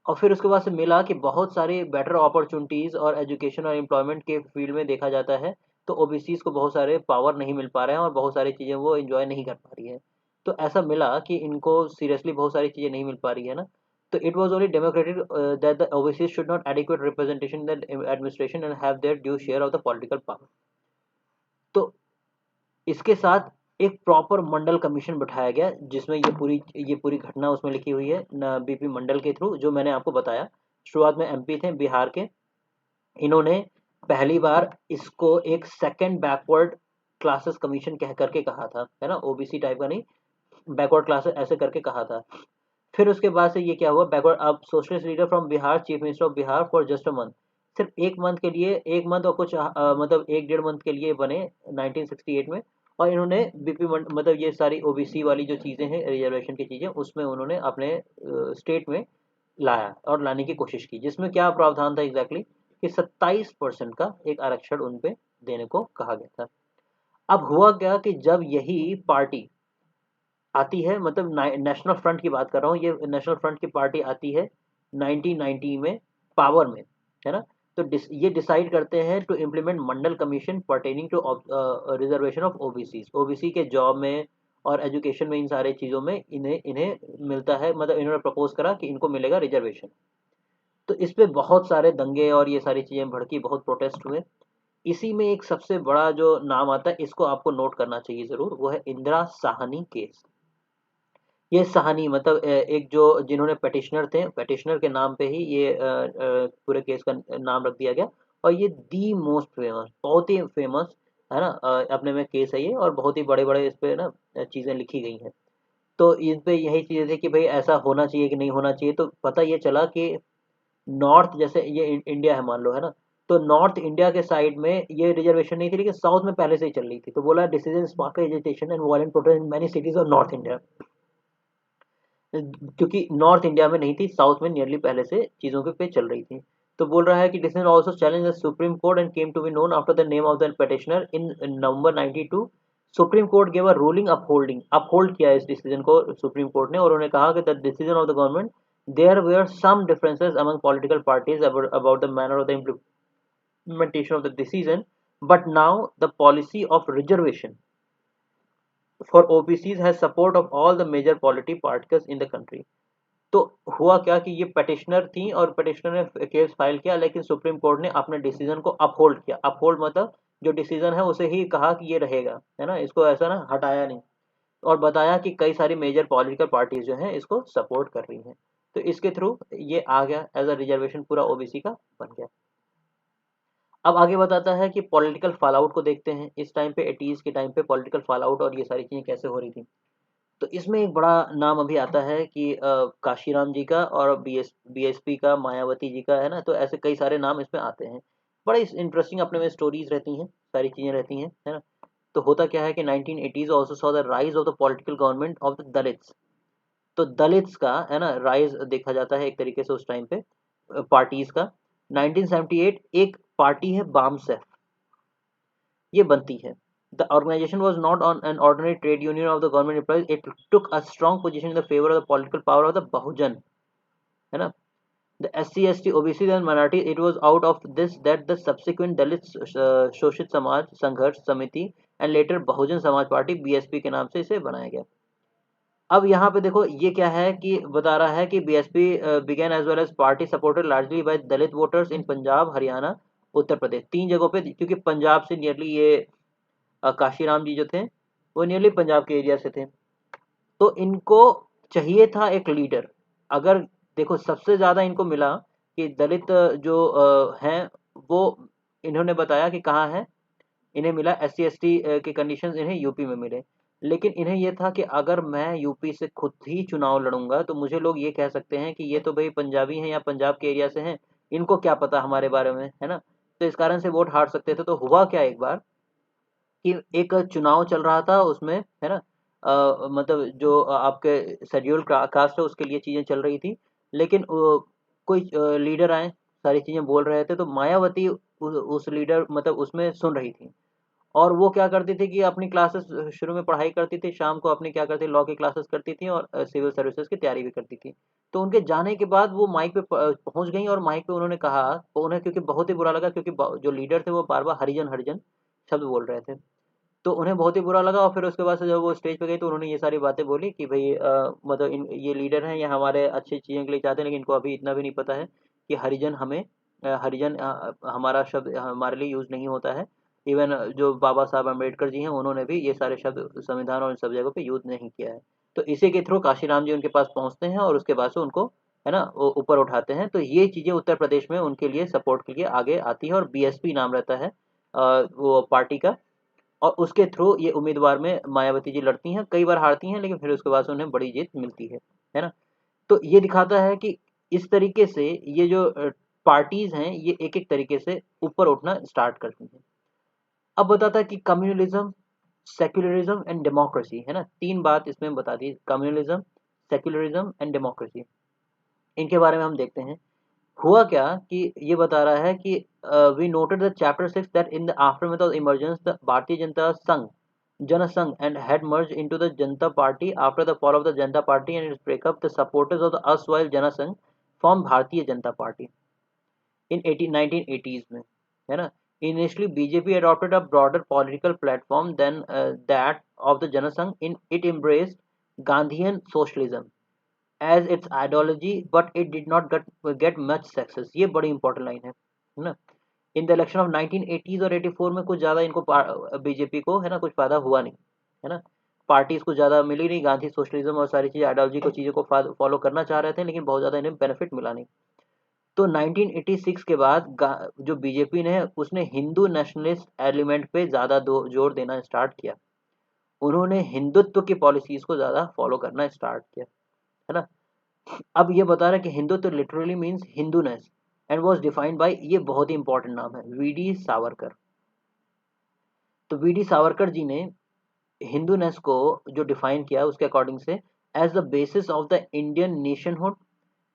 और फिर उसके बाद से मिला कि बहुत सारी बेटर अपॉर्चुनिटीज़ और एजुकेशन और एम्प्लॉयमेंट के फील्ड में देखा जाता है तो ओबीसीज को बहुत सारे पावर नहीं मिल पा रहे हैं और बहुत सारी चीज़ें वो एंजॉय नहीं कर पा रही है। तो ऐसा मिला कि इनको सीरियसली बहुत सारी चीज़ें नहीं मिल पा रही है ना। तो it was only democratic that the OBCs should not adequate representation in the administration and have their due share of the political power. तो इसके साथ एक प्रॉपर मंडल कमीशन बैठाया गया जिसमें ये पूरी घटना उसमें लिखी हुई है बीपी मंडल के थ्रू, जो मैंने आपको बताया। शुरुआत में MP थे बिहार के, इन्होंने पहली बार इसको एक सेकंड बैकवर्ड क्लासेस कमीशन कह करके कहा था, है ना, ओबीसी टाइप का नहीं, बैकवर्ड क्लासेस ऐसे करके कहा था। फिर उसके बाद से ये क्या हुआ, बैकवर्ड अब socialist leader from Bihar, chief minister of Bihar for just a month, सिर्फ एक मंथ के लिए, एक मंथ और कुछ मतलब एक डेढ़ मंथ के लिए बने 1968 में। और इन्होंने मतलब ये सारी ओबीसी वाली जो चीज़ें हैं, रिजर्वेशन की चीज़ें, उसमें उन्होंने अपने स्टेट में लाया और लाने की कोशिश की, जिसमें क्या प्रावधान था एग्जैक्टली कि 27% का एक आरक्षण उन पे देने को कहा गया था। अब हुआ क्या कि जब यही पार्टी आती है, मतलब नेशनल फ्रंट की बात कर रहा हूँ, ये नेशनल फ्रंट की पार्टी आती है 1990 में पावर में, है ना। तो ये डिसाइड करते हैं to implement Mandal commission pertaining to reservation of OBC, OBC के जॉब में और एजुकेशन में, इन सारे चीज़ों में इन्हें इन्हें मिलता है, मतलब इन्होंने प्रपोज करा कि इनको मिलेगा रिजर्वेशन। तो इस पे बहुत सारे दंगे और ये सारी चीज़ें भड़की, बहुत प्रोटेस्ट हुए। इसी में एक सबसे बड़ा जो नाम आता है, इसको आपको नोट करना चाहिए ज़रूर, वो है इंदिरा साहनी केस। ये साहनी मतलब एक जो जिन्होंने पेटिशनर थे, पेटिशनर के नाम पे ही ये पूरे केस का नाम रख दिया गया। और ये दी मोस्ट फेमस, बहुत ही फेमस, है ना, अपने में केस है ये, और बहुत ही बड़े बड़े इस पे ना चीज़ें लिखी गई हैं। तो इस पे यही चीज़ थी कि भाई ऐसा होना चाहिए कि नहीं होना चाहिए। तो पता ये चला कि नॉर्थ, जैसे ये इंडिया है मान लो, है ना, तो नॉर्थ इंडिया के साइड में ये रिजर्वेशन नहीं थी, लेकिन साउथ में पहले से ही चल रही थी। तो बोला decision spark agitation and violent protest in many cities of north India, क्योंकि नॉर्थ इंडिया में नहीं थी, साउथ में नियरली पहले से चीज़ों पे चल रही थी। तो बोल रहा है कि decision also challenge the supreme Court and came to be known after the name of the petitioner in November 92। Supreme Court gave a ruling upholding, uphold किया इस डिसीजन को सुप्रीम कोर्ट ने, और उन्होंने कहा कि the decision of the government, there were some differences among political parties about the manner of the implementation of the decision, but now the policy of reservation for OBCs has support of all the major political particles in the country. तो हुआ क्या कि ये petitioner थी और petitioner ने case file किया, लेकिन सुप्रीम कोर्ट ने अपने डिसीजन को अपहोल्ड किया। अपहोल्ड मतलब जो डिसीजन है उसे ही कहा कि ये रहेगा, है ना, इसको ऐसा ना हटाया नहीं, और बताया कि कई सारी मेजर पॉलिटिकल पार्टीज जो हैं इसको सपोर्ट कर रही हैं। तो इसके थ्रू ये आ गया एज अ रिजर्वेशन, पूरा ओबीसी का बन गया। अब आगे बताता है कि पॉलिटिकल फॉल आउट को देखते हैं। इस टाइम पे 80s के टाइम पे पॉलिटिकल फॉल आउट और ये सारी चीजें कैसे हो रही थी। तो इसमें एक बड़ा नाम अभी आता है कि काशीराम जी का और बीएसपी का, मायावती जी का, है ना। तो ऐसे कई सारे नाम इसमें आते हैं। बड़े इंटरेस्टिंग अपने में स्टोरीज रहती हैं, सारी चीजें रहती हैं, है ना। तो होता क्या है कि 1980s also saw the rise of the political government of the Dalits. तो दलित्स का, है ना, राइज देखा जाता है एक तरीके से उस टाइम पे पार्टीज का। 1978 एक पार्टी है बामसेफ, ये बनती है। The organization was not on an ordinary trade union of the government employees. It took a strong position in the favor of the political power of the Bahujan, है ना। The SC, ST, OBC and minorities. It was out of this that the subsequent Dalit शोषित समाज संघर्ष समिति and later Bahujan Samaj party BSP के नाम से इसे बनाया गया। अब यहाँ पे देखो ये क्या है कि बता रहा है कि BSP began as well as party supported largely by Dalit voters in Punjab, Haryana, Uttar Pradesh, तीन जगहों पे, क्योंकि पंजाब से नियरली ये काशीराम जी जो थे वो नियरली पंजाब के एरिया से थे। तो इनको चाहिए था एक लीडर। अगर देखो सबसे ज्यादा इनको मिला कि दलित जो हैं वो, इन्होंने बताया कि कहाँ है, इन्हें मिला SC ST के कंडीशंस इन्हें यूपी में मिले। लेकिन इन्हें ये था कि अगर मैं यूपी से खुद ही चुनाव लड़ूंगा तो मुझे लोग ये कह सकते हैं कि ये तो भाई पंजाबी हैं या पंजाब के एरिया से हैं, इनको क्या पता हमारे बारे में, है ना। तो इस कारण से वोट हार सकते थे। तो हुआ क्या एक बार कि एक चुनाव चल रहा था उसमें, है ना, मतलब जो आपके शेड्यूल कास्ट है उसके लिए चीजें चल रही थी। लेकिन कोई लीडर आए, सारी चीजें बोल रहे थे, तो मायावती उस लीडर मतलब उसमें सुन रही थी। और वो क्या करती थी कि अपनी क्लासेस शुरू में पढ़ाई करती थी, शाम को अपनी क्या करती, लॉ की क्लासेस करती थी और सिविल सर्विसेज की तैयारी भी करती थी। तो उनके जाने के बाद वो माइक पे पहुंच गई और माइक पे उन्होंने कहा, तो उन्हें क्योंकि बहुत ही बुरा लगा, क्योंकि जो लीडर थे वो बार बार हरिजन हरिजन शब्द बोल रहे थे। तो उन्हें बहुत ही बुरा लगा और फिर उसके बाद से जब वो स्टेज पे गई तो उन्होंने ये सारी बातें बोली कि भाई मतलब ये लीडर हैं, ये हमारे अच्छी चीज़ों के लिए चाहते हैं, लेकिन इनको अभी इतना भी नहीं पता है कि हरिजन हमें हरिजन हमारा शब्द हमारे लिए यूज़ नहीं होता है। इवन जो बाबा साहब अम्बेडकर जी हैं उन्होंने भी ये सारे शब्द संविधान और इन सब जगहों पे यूज़ नहीं किया है। तो इसी के थ्रू काशीराम जी उनके पास पहुंचते हैं और उसके बाद से उनको, है ना, वो ऊपर उठाते हैं। तो ये चीज़ें उत्तर प्रदेश में उनके लिए सपोर्ट के लिए आगे आती है और बीएसपी नाम रहता है वो पार्टी का। और उसके थ्रू ये उम्मीदवार में मायावती जी लड़ती हैं, कई बार हारती हैं, लेकिन फिर उसके बाद से उन्हें बड़ी जीत मिलती है ना। तो ये दिखाता है कि इस तरीके से ये जो पार्टीज हैं ये एक एक तरीके से ऊपर उठना स्टार्ट करती हैं। अब बताता है कि कम्युनलिज्म, सेक्युलरिज्म एंड डेमोक्रेसी, है ना, तीन बात इसमें बता दी, कम्युनलिज्म, सेक्युलरिज्म एंड डेमोक्रेसी। इनके बारे में हम देखते हैं। हुआ क्या कि ये बता रहा है कि we noted the chapter 6 that in the aftermath of emergence the Bharatiya Janata संघ Jansangh and had merged into the Janata Party after the fall of the Janata Party and its breakup. The supporters of the erstwhile Janasangh formed Bharatiya Janata Party in 1980s में, है ना। Initially BJP adopted a broader political platform than that of the Janasangh. In it embraced Gandhian socialism as its ideology, but it did not get much success. ये बड़ी important line है ना। इन the election of 1980s और 84 में कुछ ज़्यादा इनको BJP को, है ना, कुछ फायदा हुआ नहीं, है ना। पार्टीज को ज़्यादा मिली नहीं, गांधी सोशलिज्म और सारी चीज़ आइडियोलॉजी को चीज़ों को फॉलो करना चाह रहे थे, लेकिन बहुत ज़्यादा इन्हें बेनिफिट मिला नहीं। तो 1986 के बाद जो बीजेपी ने उसने हिंदू नेशनलिस्ट एलिमेंट पे ज़्यादा जोर देना स्टार्ट किया। उन्होंने हिंदुत्व की पॉलिसीज को ज़्यादा फॉलो करना स्टार्ट किया, है ना। अब ये बता रहा है कि Hindutva literally means Hinduness and was defined by, ये बहुत ही इंपॉर्टेंट नाम है, वीडी सावरकर। तो वीडी सावरकर जी ने हिंदूनेस को जो डिफाइन किया उसके अकॉर्डिंग से, as the basis of the Indian nationhood,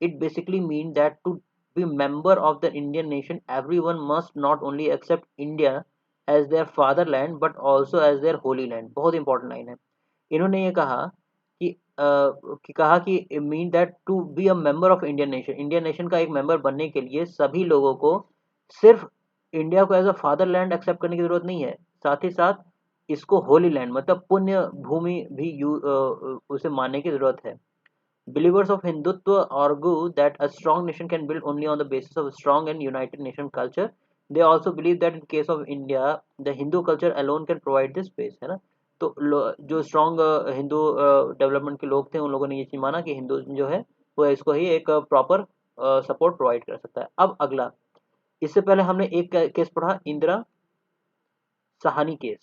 it basically mean that to be member of the Indian nation everyone must not only accept India as their fatherland but also as their holy land. बहुत important line है। इन्होंने ये कहा कि mean that to be a member of Indian nation, Indian nation का एक member बनने के लिए सभी लोगों को सिर्फ इंडिया को एज अ फादरलैंड एक्सेप्ट करने की जरूरत नहीं है, साथ ही साथ इसको होली लैंड मतलब पुण्य भूमि भी उसे मानने की जरूरत है। Believers of Hindutva argue that a strong nation can build only on the basis of a strong and united nation culture. They also believe that in case of India, the Hindu culture alone can provide this space, है ना। तो जो strong Hindu development के लोग थे उन लोगों ने ये चीज माना कि हिंदू जो है वो इसको ही एक प्रॉपर सपोर्ट प्रोवाइड कर सकता है। अब अगला, इससे पहले हमने एक केस पढ़ा, इंदिरा साहनी केस,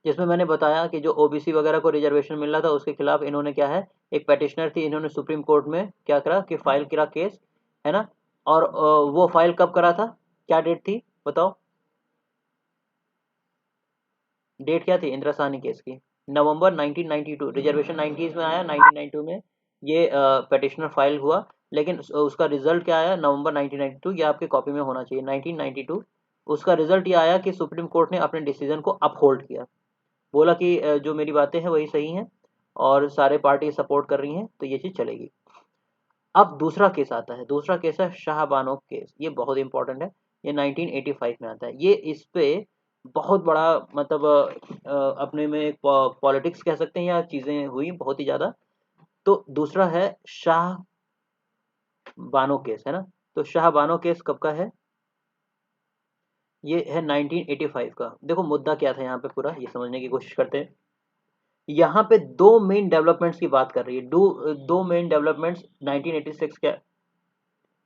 जिसमें मैंने बताया कि जो ओबीसी वगैरह को रिजर्वेशन मिल रहा था उसके खिलाफ इन्होंने क्या है, एक पेटिशनर थी, इन्होंने सुप्रीम कोर्ट में क्या करा कि फाइल करा केस, है ना। और वो फाइल कब करा था, क्या डेट थी बताओ, डेट क्या थी इंदिरा साहनी केस की, नवंबर 1992। रिजर्वेशन 90s में आया, 1992 में ये पेटिशनर फाइल हुआ, लेकिन उसका रिजल्ट क्या आया नवंबर 1992, ये आपकी कॉपी में होना चाहिए 1992। उसका रिजल्ट ये आया कि सुप्रीम कोर्ट ने अपने डिसीजन को अपहोल्ड किया, बोला कि जो मेरी बातें हैं वही सही हैं और सारे पार्टी सपोर्ट कर रही हैं तो ये चीज चलेगी। अब दूसरा केस आता है, दूसरा केस है शाहबानो केस, ये बहुत इंपॉर्टेंट है, ये 1985 में आता है। ये इस पे बहुत बड़ा मतलब अपने में एक पॉलिटिक्स कह सकते हैं या चीजें हुई बहुत ही ज्यादा। तो दूसरा है शाह बानो केस, है ना। तो शाह बानो केस कब का है, ये है 1985 का। देखो मुद्दा क्या था यहाँ पे, पूरा ये समझने की कोशिश करते हैं। यहाँ पे दो मेन डेवलपमेंट्स की बात कर रही है, दो मेन डेवलपमेंट्स 1986 के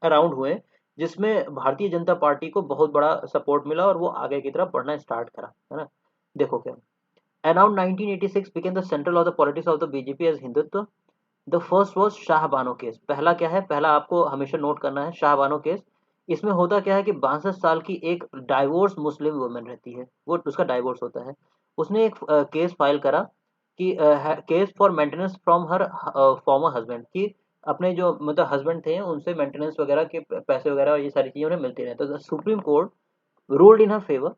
अराउंड हुए, जिसमें भारतीय जनता पार्टी को बहुत बड़ा सपोर्ट मिला और वो आगे की तरफ बढ़ना स्टार्ट करा, है ना। देखो क्या, around 1986 became the central of the politics of the BJP as Hindutva. The first was Shah Bano case. पहला क्या है, पहला आपको हमेशा नोट करना है शाहबानो केस। इसमें होता क्या है कि 62 साल की एक डाइवोर्स मुस्लिम वुमेन रहती है, वो उसका डाइवोर्स होता है, उसने एक केस फाइल करा कि case for maintenance from her farmer husband, कि अपने जो मतलब हस्बैंड थे उनसे मेंटेनेंस वगैरह के पैसे वगैरह और ये सारी चीजें उन्हें मिलती रहे। तो सुप्रीम कोर्ट रूल्ड इन हर फेवर,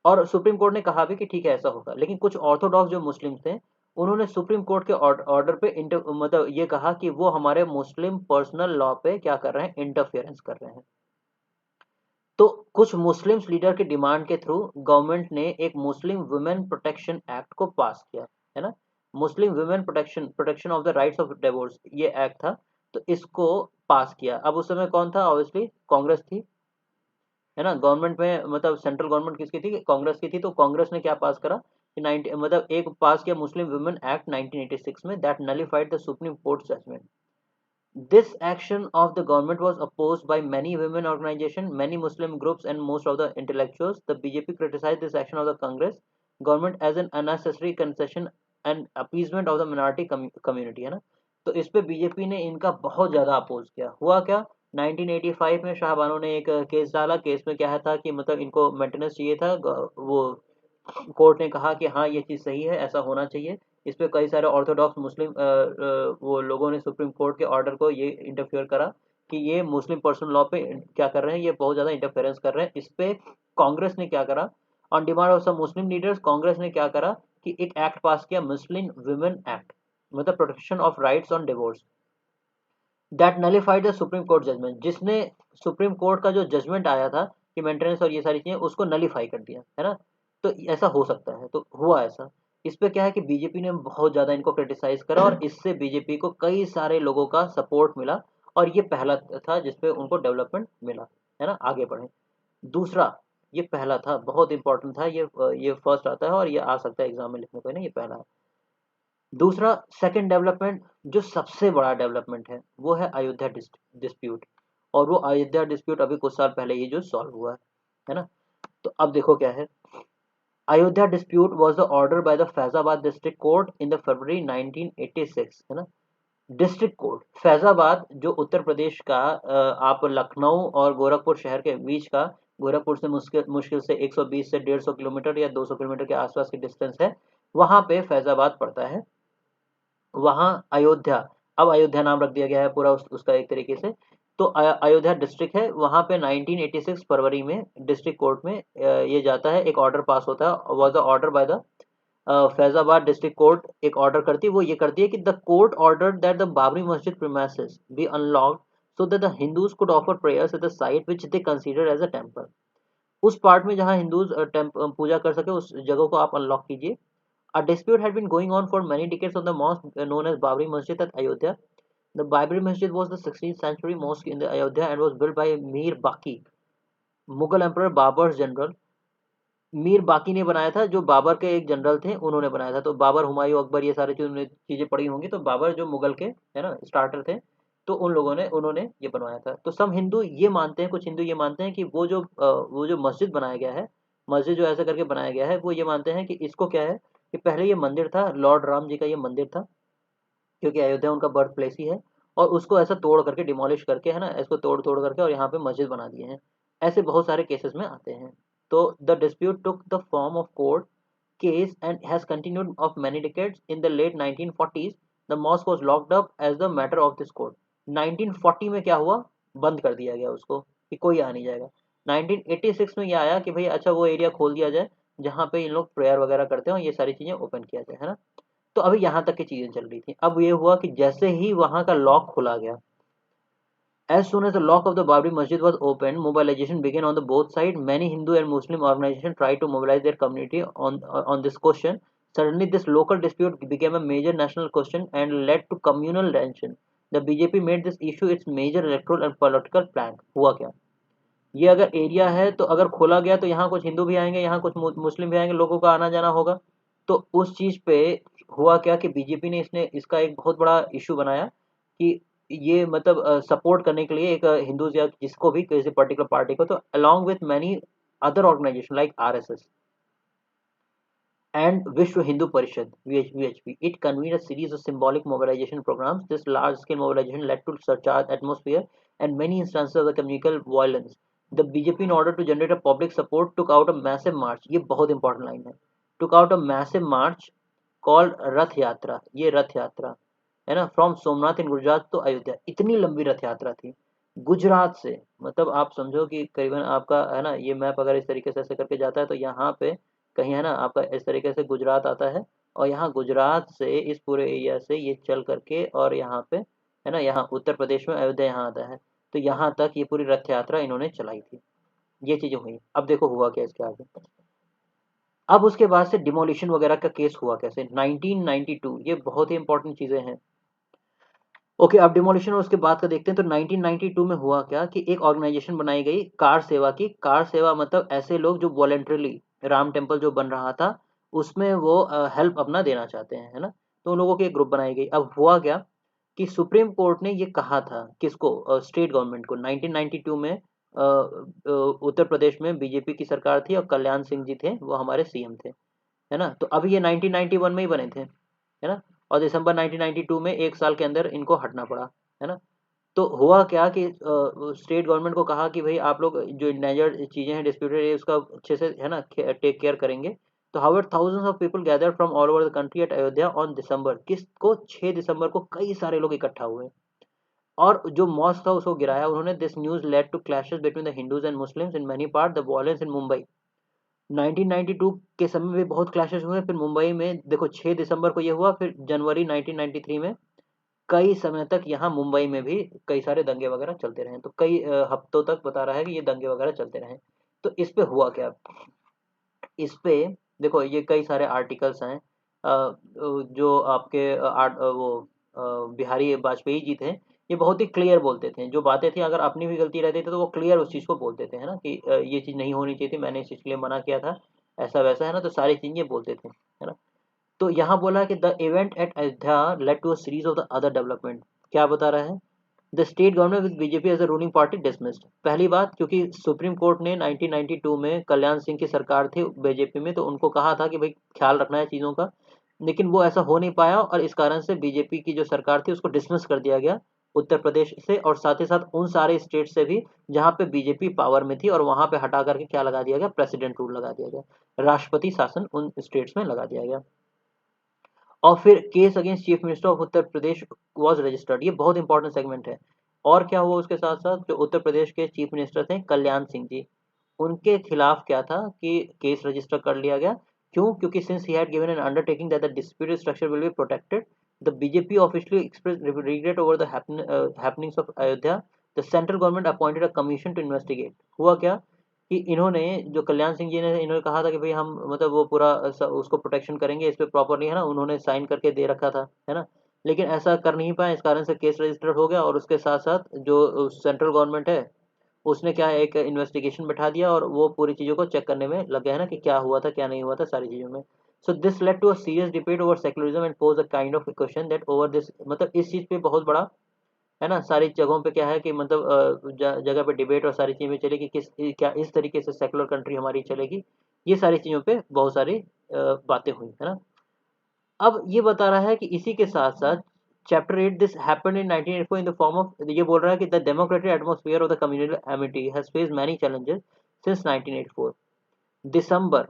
और सुप्रीम कोर्ट ने कहा भी कि ठीक है ऐसा होगा। लेकिन कुछ ऑर्थोडॉक्स जो मुस्लिम थे उन्होंने सुप्रीम कोर्ट के ऑर्डर पे मतलब ये कहा कि वो हमारे मुस्लिम पर्सनल लॉ पे क्या कर रहे हैं, इंटरफेरेंस कर रहे हैं। तो कुछ मुस्लिम लीडर के डिमांड के थ्रू गवर्नमेंट ने एक मुस्लिम वुमेन प्रोटेक्शन एक्ट को पास किया, है ना। Muslim women protection protection of the rights of divorce, ये एक्ट था। तो इसको पास किया। अब उस समय कौन था, ऑब्वियसली कांग्रेस थी, है ना। गवर्नमेंट में मतलब सेंट्रल गवर्नमेंट किसकी थी, कांग्रेस की थी। तो कांग्रेस ने क्या पास करा कि 90 मतलब एक पास किया मुस्लिम वुमेन एक्ट 1986 में, that nullified the supreme court judgment. This action of the government was opposed by many women organizations, many Muslim groups, and most of the intellectuals. The BJP criticized this action of the Congress government as an unnecessary concession and appeasement of the minority community, है ना। तो इस पे BJP ने इनका बहुत ज्यादा oppose किया। हुआ क्या, 1985 में शाहबानो ने एक केस डाला, केस में क्या है था कि मतलब इनको मेंटेनेंस चाहिए था, वो कोर्ट ने कहा कि हाँ ये चीज़ सही है, ऐसा होना चाहिए। इस पे कई सारे ऑर्थोडॉक्स मुस्लिम वो लोगों ने सुप्रीम कोर्ट के ऑर्डर को ये इंटरफियर करा कि ये मुस्लिम पर्सनल लॉ पे क्या कर रहे हैं, ये बहुत ज़्यादा इंटरफेरेंस कर रहे हैं। इस पे कांग्रेस ने क्या करा, on demand of some Muslim leaders, Congress ने क्या करा कि एक एक्ट पास किया, मुस्लिम वुमेन एक्ट, मतलब protection of rights on divorce, that nullified the supreme court judgment, जिसने सुप्रीम कोर्ट का जो जजमेंट आया था कि मेंटेनेंस और ये सारी चीजें, उसको नलिफाई कर दिया, है ना। तो ऐसा हो सकता है, तो हुआ ऐसा। इस पे क्या है कि बीजेपी ने बहुत ज्यादा इनको क्रिटिसाइज करा और इससे बीजेपी को कई सारे लोगों का सपोर्ट मिला, और ये पहला था जिसपे उनको डेवलपमेंट मिला, है ना, आगे बढ़े। दूसरा, ये पहला था, बहुत इंपॉर्टेंट था ये फर्स्ट आता है और ये आ सकता है एग्जाम में लिखने को, है ना, ये पहला है। दूसरा, सेकंड डेवलपमेंट जो सबसे बड़ा डेवलपमेंट है वो है अयोध्या डिस्प्यूट, और वो अयोध्या डिस्प्यूट अभी कुछ साल पहले ये जो सॉल्व हुआ है ना। तो अब देखो क्या है, Ayodhya dispute was the order by the Faizabad district court in the फरवरी 1986, है ना। डिस्ट्रिक्ट कोर्ट फैजाबाद जो उत्तर प्रदेश का आप लखनऊ और गोरखपुर शहर के बीच का, गोरखपुर से मुश्किल मुश्किल से 120 से 150 किलोमीटर या 200 किलोमीटर के आसपास की डिस्टेंस है, वहां पे फैजाबाद पड़ता है। वहाँ अयोध्या, अब अयोध्या नाम रख दिया गया है पूरा उसका एक तरीके से। तो अयोध्या डिस्ट्रिक्ट है, वहाँ पे 1986 फरवरी में डिस्ट्रिक्ट कोर्ट में ये जाता है, एक ऑर्डर पास होता है, was the order by the Faizabad district court. एक ऑर्डर करती है, वो ये करती है कि the court order that the Babri Masjid premises be unlocked so that the Hindus could offer prayers at the site which they consider as a temple. उस part में जहाँ हिंदूज पूजा कर सके उस जगह को आप अनलॉक कीजिए। A dispute had been going on for many decades on the mosque known as Babri Masjid at Ayodhya. The Babri Masjid was the 16th century mosque in the Ayodhya and was built by Mir Baqi, Mughal Emperor Babur's general। Mir बाकी ने बनाया था, जो बाबर के एक general थे उन्होंने बनाया था। तो बाबर, हुमायूं, अकबर, ये सारी चीजें पढ़ी होंगी। तो बाबर जो मुगल के है ना स्टार्टर थे, तो उन लोगों ने उन्होंने ये बनवाया था। तो सब हिंदू ये मानते हैं, कुछ हिंदू ये मानते हैं कि वो जो मस्जिद बनाया गया है, मस्जिद जो ऐसा करके बनाया गया है, वो ये मानते हैं कि इसको क्या है कि पहले ये मंदिर था, लॉर्ड राम जी का ये मंदिर था, क्योंकि अयोध्या उनका बर्थ प्लेस ही है। और उसको ऐसा तोड़ करके, डिमोलिश करके, है ना, इसको तोड़ तोड़ करके और यहाँ पे मस्जिद बना दिए हैं। ऐसे बहुत सारे केसेस में आते हैं। तो the dispute took the form of court case and has continued of many decades. In the late 1940s, the mosque was locked up as the matter of this court. 1940 में क्या हुआ, बंद कर दिया गया उसको कि कोई आ नहीं जाएगा। 1986 में ये आया कि भाई अच्छा वो एरिया खोल दिया जाए जहाँ पे इन लोग प्रेयर वगैरह करते हो, ये सारी चीजें ओपन किया जाए, है ना। तो अभी यहाँ तक की चीजें चल रही थी। अब ये हुआ कि जैसे ही वहां का लॉक खुला गया, as soon as the lock of the Babri Masjid was opened, mobilization began on the both sides. Many Hindu and Muslim organizations tried to mobilize their community on this question. Suddenly, this local dispute became a major national question and led to communal tension. The BJP made this issue its major electoral and political plan. हुआ क्या, ये अगर area है तो अगर खोला गया तो यहाँ कुछ हिंदू भी आएंगे, यहाँ कुछ मुस्लिम भी आएंगे, लोगों का आना जाना होगा। तो उस चीज पे हुआ क्या कि बीजेपी ने इसने इसका एक बहुत बड़ा इशू बनाया कि ये मतलब सपोर्ट करने के लिए एक हिंदू या जिसको भी किसी पर्टिकुलर पार्टी को, तो along with many other organisation like RSS and Vishwa Hindu Parishad (VHP). It convened a series of symbolic mobilization programs. This large-scale mobilization led to surcharged atmosphere and many instances of the communal violence. The BJP, in order to generate a public support, took out a massive march. ये बहुत important line है। Took out a massive march called रथ यात्रा। ये रथ यात्रा है ना, from Somnath इन गुजरात तो अयोध्या। इतनी लंबी रथ यात्रा थी गुजरात से। मतलब आप समझो कि करीबन आपका है ना, ये मैप अगर इस तरीके से ऐसे करके जाता है तो यहाँ पे कहीं है ना आपका इस तरीके से गुजरात आता है, और यहाँ गुजरात से इस पूरे एरिया से ये चल करके और यहाँ पे है ना, यहाँ उत्तर प्रदेश में अयोध्या यहाँ आता है। तो यहाँ तक ये पूरी रथ यात्रा इन्होंने चलाई थी। ये चीजें हुई। अब देखो हुआ क्या इसके आगे। अब उसके बाद से डिमोलिशन वगैरह का केस हुआ कैसे, 1992। ये बहुत ही इंपॉर्टेंट चीजें हैं। ओके, अब डिमोलिशन और उसके बाद का देखते हैं। तो 1992 में हुआ क्या कि एक ऑर्गेनाइजेशन बनाई गई कार सेवा की। कार सेवा मतलब ऐसे लोग जो वॉलेंटरीली, राम टेम्पल जो बन रहा था उसमें वो हेल्प अपना देना चाहते हैं, है ना। तो उन लोगों की एक ग्रुप बनाई गई। अब हुआ क्या कि सुप्रीम कोर्ट ने ये कहा था किसको, स्टेट गवर्नमेंट को। 1992 में उत्तर प्रदेश में बीजेपी की सरकार थी और कल्याण सिंह जी थे, वो हमारे सीएम थे, है ना। तो अभी ये 1991 में ही बने थे, है ना। और दिसंबर 1992 में एक साल के अंदर इनको हटना पड़ा, है ना। तो हुआ क्या कि स्टेट गवर्नमेंट को कहा कि भाई आप लोग जो इंडेंजर्ड चीजें हैं, डिस्प्यूटेड है, उसका अच्छे से है ना टेक केयर करेंगे। तो however thousands of people gather from all over the country at Ayodhya on December, किसको, 6 दिसंबर को कई सारे लोग इकट्ठा हुए और जो मॉस्क था उसको गिराया उन्होंने। This news led to clashes between the Hindus and Muslims in many part, the violence in Mumbai. 1992 के समय में बहुत क्लैशेस हुए। फिर मुंबई में देखो 6 दिसंबर को ये हुआ, फिर जनवरी 1993 में कई समय तक यहाँ मुंबई में भी कई सारे दंगे वगैरह चलते रहे। तो कई हफ्तों तक बता रहा है कि ये दंगे वगैरह चलते रहे। तो इस पे हुआ क्या, इस पे देखो ये कई सारे आर्टिकल्स हैं। जो आपके बिहारी वाजपेयी जी थे, ये बहुत ही क्लियर बोलते थे। जो बातें थी अगर अपनी भी गलती रहती थी तो वो क्लियर उस चीज़ को बोलते थे, है ना, कि ये चीज़ नहीं होनी चाहिए थी, मैंने इस चीज़ के लिए मना किया था, ऐसा वैसा, है ना। तो सारी चीज़ें बोलते थे, है ना। तो यहाँ बोला कि the event at Ayodhya led to a series of the other development. क्या बता रहा है, the state government with BJP as a ruling party dismissed. पहली बात, क्योंकि सुप्रीम कोर्ट ने 1992 में कल्याण सिंह की सरकार थी बीजेपी में, तो उनको कहा था कि भाई ख्याल रखना है चीज़ों का, लेकिन वो ऐसा हो नहीं पाया और इस कारण से बीजेपी की जो सरकार थी उसको डिसमिस कर दिया गया उत्तर प्रदेश से, और साथ ही साथ उन सारे स्टेट से भी जहाँ पे बीजेपी पावर में थी, और वहां पे हटा करके क्या लगा दिया गया, प्रेसिडेंट रूल लगा दिया गया, राष्ट्रपति शासन उन स्टेट्स में लगा दिया गया। और फिर case against chief minister of Uttar Pradesh was registered. ये बहुत इंपॉर्टेंट सेगमेंट है। और क्या हुआ उसके साथ साथ, जो उत्तर प्रदेश के चीफ मिनिस्टर थे कल्याण सिंह जी, उनके खिलाफ क्या था कि केस रजिस्टर कर लिया गया। क्यों, क्योंकि since he had given an undertaking that the disputed structure will be protected, the BJP officially express regret over the happenings of Ayodhya, the central government appointed a commission to investigate. हुआ क्या कि इन्होंने जो कल्याण सिंह जी ने इन्होंने कहा था कि भाई हम मतलब वो पूरा उसको प्रोटेक्शन करेंगे इस पे प्रॉपरली, है ना, उन्होंने साइन करके दे रखा था, है ना, लेकिन ऐसा कर नहीं पाए, इस कारण से केस रजिस्टर्ड हो गया। और उसके साथ साथ जो सेंट्रल गवर्नमेंट है उसने क्या है, एक इन्वेस्टिगेशन बैठा दिया और वो पूरी चीज़ों को चेक करने में लग गया, है ना, कि क्या हुआ था क्या नहीं हुआ था सारी चीज़ों में। So this led to a serious debate over secularism and pose a kind of question that over this, मतलब इस चीज़ पे बहुत बड़ा, है ना, सारी जगहों पे क्या है कि मतलब जगह पे डिबेट और सारी चीज़ें चलेगी, किस क्या इस तरीके से सेकुलर कंट्री हमारी चलेगी, ये सारी चीज़ों पे बहुत सारी बातें हुई, है ना। अब ये बता रहा है कि इसी के साथ साथ chapter 8 this happened in 1984 in the form of, ये बोल रहा है कि the democratic atmosphere of the communal Amity has faced many challenges since 1984 December,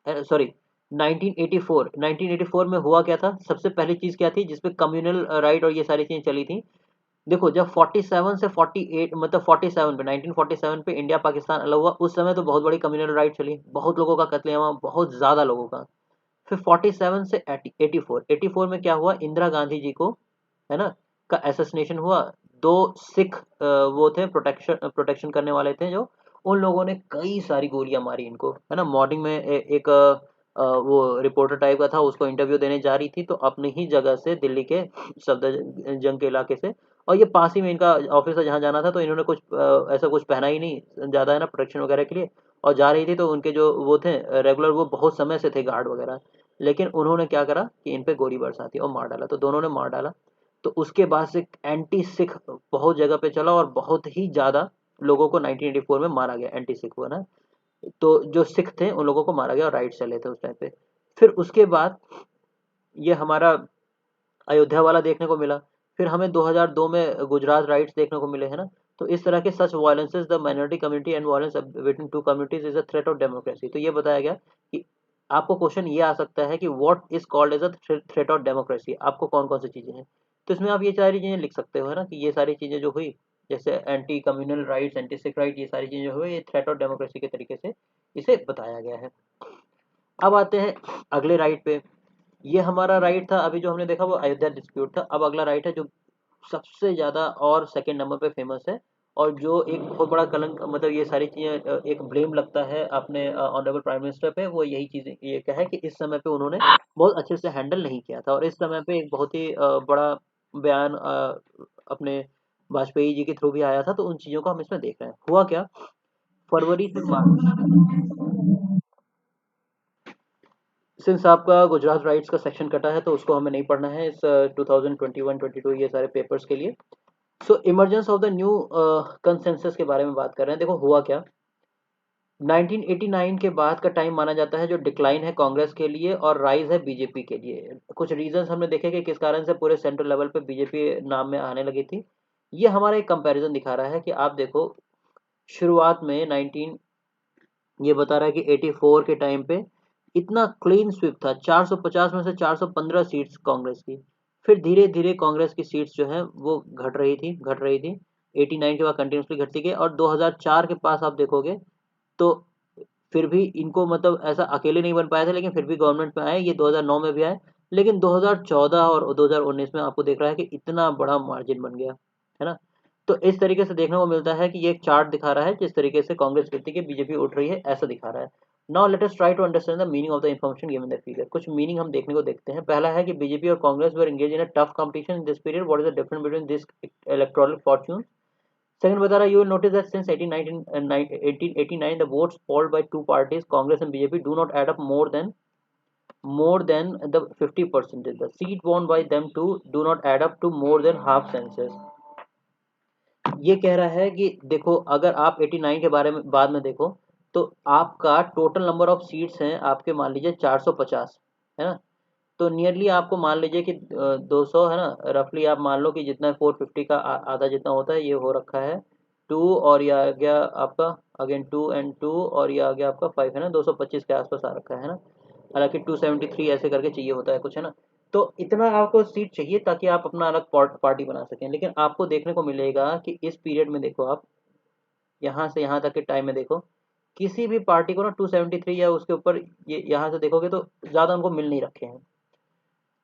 sorry 1984 में हुआ क्या था, सबसे पहली चीज क्या थी जिसपे कम्युनल राइट और ये सारी चीजें चली थी। देखो जब 47 से 48 मतलब 47 पे 1947 पे इंडिया पाकिस्तान अलग हुआ, उस समय तो बहुत बड़ी कम्युनल राइट चली, बहुत लोगों का कत्लेआम, बहुत ज्यादा लोगों का। फिर 47 से 84 में क्या हुआ, इंदिरा गांधी जी को, है ना, का एसेसिनेशन हुआ। दो सिख वो थे, प्रोटेक्शन प्रोटेक्शन करने वाले थे, जो उन लोगों ने कई सारी गोलियां मारी इनको, है ना। मॉर्निंग में एक वो रिपोर्टर टाइप का था, उसको इंटरव्यू देने जा रही थी, तो अपनी ही जगह से दिल्ली के सफदरजंग के इलाके से, और ये पास ही में इनका ऑफिस है जहाँ जाना था, तो इन्होंने कुछ ऐसा कुछ पहना ही नहीं ज़्यादा, है ना, प्रोटेक्शन वगैरह के लिए, और जा रही थी। तो उनके जो वो थे रेगुलर, वो बहुत समय से थे गार्ड वगैरह, लेकिन उन्होंने क्या करा कि इन पे गोली बरसा दी और मार डाला, तो दोनों ने मार डाला। तो उसके बाद से एंटी सिख बहुत जगह पे चला और बहुत ही ज़्यादा लोगों को 1984 में मारा गया, एंटी सिख को, ना। तो जो सिख थे उन लोगों को मारा गया और राइट चले थे उस टाइम पे। फिर उसके बाद ये हमारा अयोध्या वाला देखने को मिला। फिर हमें 2002 में गुजरात राइट्स देखने को मिले, है ना। तो इस तरह के such violences the minority community and violence between two communities is a threat of democracy. तो ये बताया गया कि आपको क्वेश्चन ये आ सकता है कि what is called as a threat of democracy, आपको कौन कौन सी चीजें हैं। तो इसमें आप ये सारी चीजें लिख सकते हो, है ना, कि ये सारी चीजें जो हुई, जैसे anti communal riots, anti Sikh right, ये सारी चीजें जो हुई, ये थ्रेट ऑफ डेमोक्रेसी के तरीके से इसे बताया गया है। अब आते हैं अगले राइट पे। ये हमारा राइट था, अभी जो हमने देखा वो अयोध्या डिस्प्यूट था। अब अगला राइट है जो सबसे ज्यादा और सेकंड नंबर पे फेमस है, और जो एक बहुत बड़ा कलंक, मतलब ये सारी चीजें एक ब्लेम लगता है अपने ऑनरेबल प्राइम मिनिस्टर पे। वो यही चीज ये क्या है कि इस समय पे उन्होंने बहुत अच्छे से हैंडल नहीं किया था, और इस समय पे एक बहुत ही बड़ा बयान अपने वाजपेयी जी के थ्रू भी आया था। तो उन चीजों को हम इसमें देख रहे हैं। हुआ क्या, फरवरी से मार्च, सिंस आपका गुजरात राइट्स का सेक्शन कटा है तो उसको हमें नहीं पढ़ना है इस 2021-22 ये सारे पेपर्स के लिए। So emergence of the new consensus के बारे में बात कर रहे हैं। देखो हुआ क्या, 1989 के बाद का टाइम माना जाता है जो डिक्लाइन है कांग्रेस के लिए और राइज है बीजेपी के लिए। कुछ रीजंस हमने देखे कि किस कारण से पूरे सेंट्रल लेवल पे बीजेपी नाम में आने लगी थी। ये हमारा एक कंपैरिजन दिखा रहा है कि आप देखो, शुरुआत में 19 ये बता रहा है कि 84 के टाइम पे इतना क्लीन स्वीप था, 450 में से 415 सीट्स कांग्रेस की। फिर धीरे धीरे कांग्रेस की सीट्स जो है वो घट रही थी 89 के बाद कंटिन्यूसली घटती गई, और 2004 के पास आप देखोगे तो फिर भी इनको मतलब ऐसा अकेले नहीं बन पाए थे, लेकिन फिर भी गवर्नमेंट में आए, ये 2009 में भी आए। लेकिन 2014 और 2019 में आपको देख रहा है कि इतना बड़ा मार्जिन बन गया, है ना। तो इस तरीके से देखने को मिलता है कि ये एक चार्ट दिखा रहा है जिस तरीके से कांग्रेस गिरती है बीजेपी उठ रही है, ऐसा दिखा रहा है। Now let us try to understand the meaning of the information given the figure. कुछ मीनिंग हम देखने को देखते हैं। पहला है कि बीजेपी और Congress were engage in a tough competition in this period, what is the difference between this electoral fortune. Second बता रहा है, you will notice that since 1889 the votes polled by two parties Congress and BJP do not add up more than the 50%. The seat won by them two do not add up to more than half census. ये कह रहा है कि देखो अगर आप 89 के बारे में बाद में देखो, तो आपका टोटल नंबर ऑफ सीट्स हैं आपके, मान लीजिए 450, है ना। तो नियरली आपको मान लीजिए कि 200, है ना, रफली आप मान लो कि जितना 450 का आधा जितना होता है ये हो रखा है 2, और ये आ गया आपका अगेन 2 एंड 2, और ये आ गया आपका 5, है ना, 225 के आसपास आ रखा है ना। हालांकि 273 ऐसे करके चाहिए होता है कुछ, है ना। तो इतना आपको सीट चाहिए ताकि आप अपना अलग पार्टी बना सकें। लेकिन आपको देखने को मिलेगा कि इस पीरियड में देखो आप, यहाँ से यहाँ तक के टाइम में देखो, किसी भी पार्टी को ना 273 या उसके ऊपर, ये यहाँ से देखोगे तो ज़्यादा उनको मिल नहीं रखे हैं।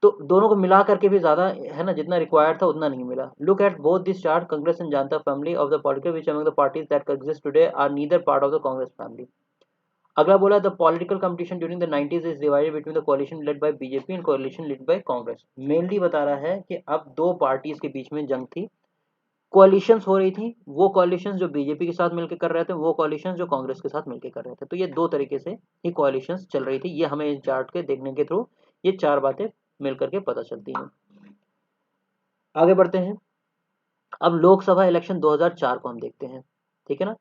तो दोनों को मिला करके भी ज़्यादा है ना, जितना रिक्वायर्ड था उतना नहीं मिला। Look at both this chart, Congress and Janata family of the political which among the parties that exist today are neither part of the Congress family. अगला बोला the political competition during the 90s is divided between the coalition led by BJP and coalition led by Congress. Mainly बता रहा है कि अब दो parties के बीच में जंग थी, कोalitions हो रही थी। वो कोalitions जो बीजेपी के साथ मिलकर कर रहे थे, वो कोalitions जो कांग्रेस के साथ मिलकर कर रहे थे। तो ये दो तरीके से ही कोalitions चल रही थी। ये हमें इस चार्ट के देखने के थ्रू ये चार बातें मिलकर के पता चलती हैं। आगे बढ़ते हैं। अब लोकसभा इलेक्शन 2004 को हम देखते हैं, ठीक है ना।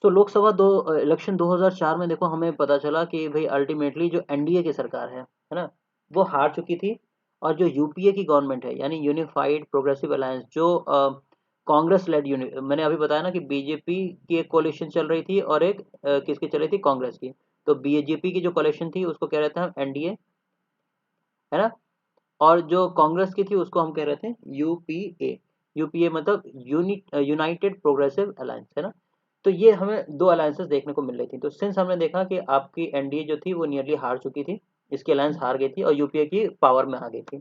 तो लोकसभा इलेक्शन 2004 में देखो हमें पता चला कि भाई अल्टीमेटली जो एनडीए की सरकार है ना, वो हार चुकी थी। और जो यूपीए की गवर्नमेंट है यानी यूनिफाइड प्रोग्रेसिव अलायंस, जो कांग्रेस लेड मैंने अभी बताया ना कि बीजेपी की एक कोalition चल रही थी और एक किसकी चल रही थी, कांग्रेस की। तो बीजेपी की जो कोalition थी उसको कह रहे थे हम एनडीए, है ना। और जो कांग्रेस की थी उसको हम कह रहे थे यूपीए। यूपीए मतलब यूनाइटेड प्रोग्रेसिव अलायंस, है ना। तो ये हमें दो अलायंसेस देखने को मिल रही थी। तो सिंस हमने देखा कि आपकी एनडीए जो थी वो नियरली हार चुकी थी, इसकी अलायंस हार गई थी और यूपीए की पावर में आ गई थी।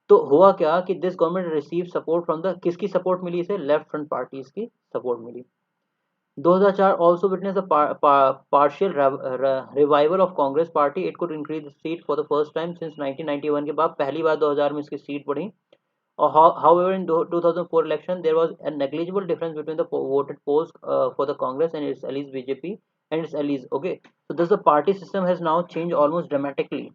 तो हुआ क्या कि this government receive support from the, किसकी सपोर्ट मिली इसे, लेफ्ट फ्रंट पार्टीज की support milli. 2004 also witnessed a partial revival of Congress party. It could increase the seat for the first time since 1991 के बाद पहली बार 2000 में इसकी सीट बढ़ी। और however in 2004 election there was a negligible difference between the voted polls for the Congress and its allies BJP and its allies. Okay, so thus the party system has now changed almost dramatically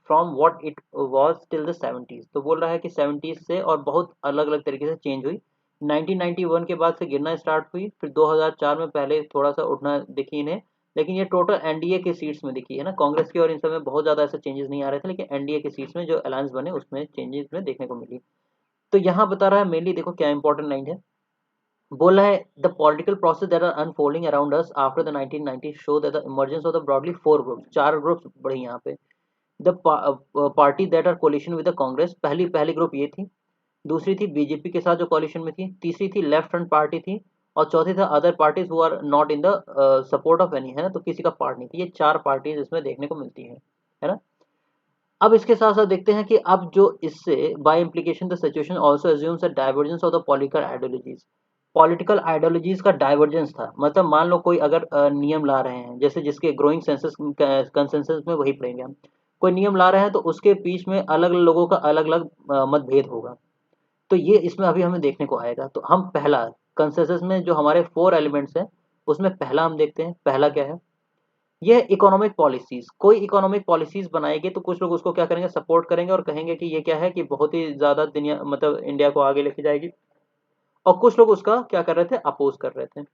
from what it was till the 70s। तो बोल रहा है कि 70s से और बहुत अलग अलग तरीके से चेंज हुई। 1991 के बाद से गिरना स्टार्ट हुई, फिर 2004 में पहले थोड़ा सा उठना दिखी इन्हें। लेकिन ये टोटल एनडीए के सीट्स में दिखी है ना, कांग्रेस की और इन सब में बहुत ज़्यादा ऐसे चेंजेस नहीं आ रहे थे, लेकिन एनडीए के सीट्स में जो अलायंस बने उसमें चेंजेस में देखने को मिली। तो यहाँ बता रहा है मेनली, देखो क्या इंपॉर्टेंट लाइन है। बोल रहा है the political process that are unfolding around us after the 1990 show that the emergence of the broadly four groups, चार ग्रुप्स बढ़े यहाँ पे। The party that are coalition with the Congress, पहली पहली ग्रुप ये थी। दूसरी थी बीजेपी के साथ जो कोलिशन में थी। तीसरी थी लेफ्ट फ्रंट पार्टी थी। और चौथी था other parties who are not in the support of any, है ना। तो किसी का पार्ट नहीं थी। ये चार पार्टीज इसमें देखने को मिलती है ना। अब इसके साथ साथ देखते हैं कि अब जो इससे by implication the situation also assumes a divergence of the political ideologies. Political ideologies का डाइवर्जेंस था, मतलब मान लो कोई अगर नियम ला रहे हैं, जैसे जिसके ग्रोइंग सेंसस कंसेंसस में वही पढ़ेंगे हम। कोई नियम ला रहे हैं तो उसके बीच में अलग अलग लोगों का अलग अलग मतभेद होगा। तो ये इसमें अभी हमें देखने को आएगा। तो हम पहला कंसेंसस में जो हमारे फोर एलिमेंट्स हैं उसमें पहला हम देखते हैं। पहला क्या है, ये इकोनॉमिक पॉलिसीज। कोई इकोनॉमिक पॉलिसीज बनाएंगे तो कुछ लोग उसको क्या करेंगे, सपोर्ट करेंगे और कहेंगे कि ये क्या है कि बहुत ही ज्यादा दुनिया मतलब इंडिया को आगे लेके जाएगी। और कुछ लोग उसका क्या कर रहे थे, अपोज कर रहे थे।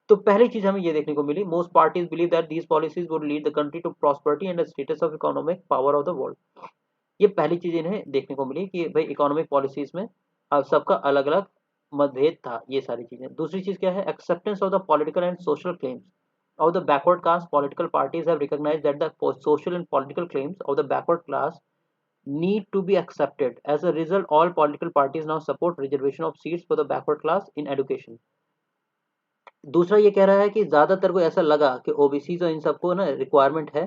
तो पहली चीज हमें ये देखने को मिली, most parties believe that these policies would lead the country to prosperity and the status of economic power of the world. ये पहली चीज इन्हें देखने को मिली कि भाई इकोनॉमिक पॉलिसीज में अब सबका अलग अलग मतभेद था, ये सारी चीजें। दूसरी चीज क्या है, acceptance of the political and social claims of the backward class. Political parties have recognized that the social and political claims of the backward class need to be accepted. As a result, all political parties now support reservation of seats for the backward class in education. दूसरा ये कह रहा है कि ज्यादातर को ऐसा लगा कि ओबीसी जो इन सबको ना रिक्वायरमेंट है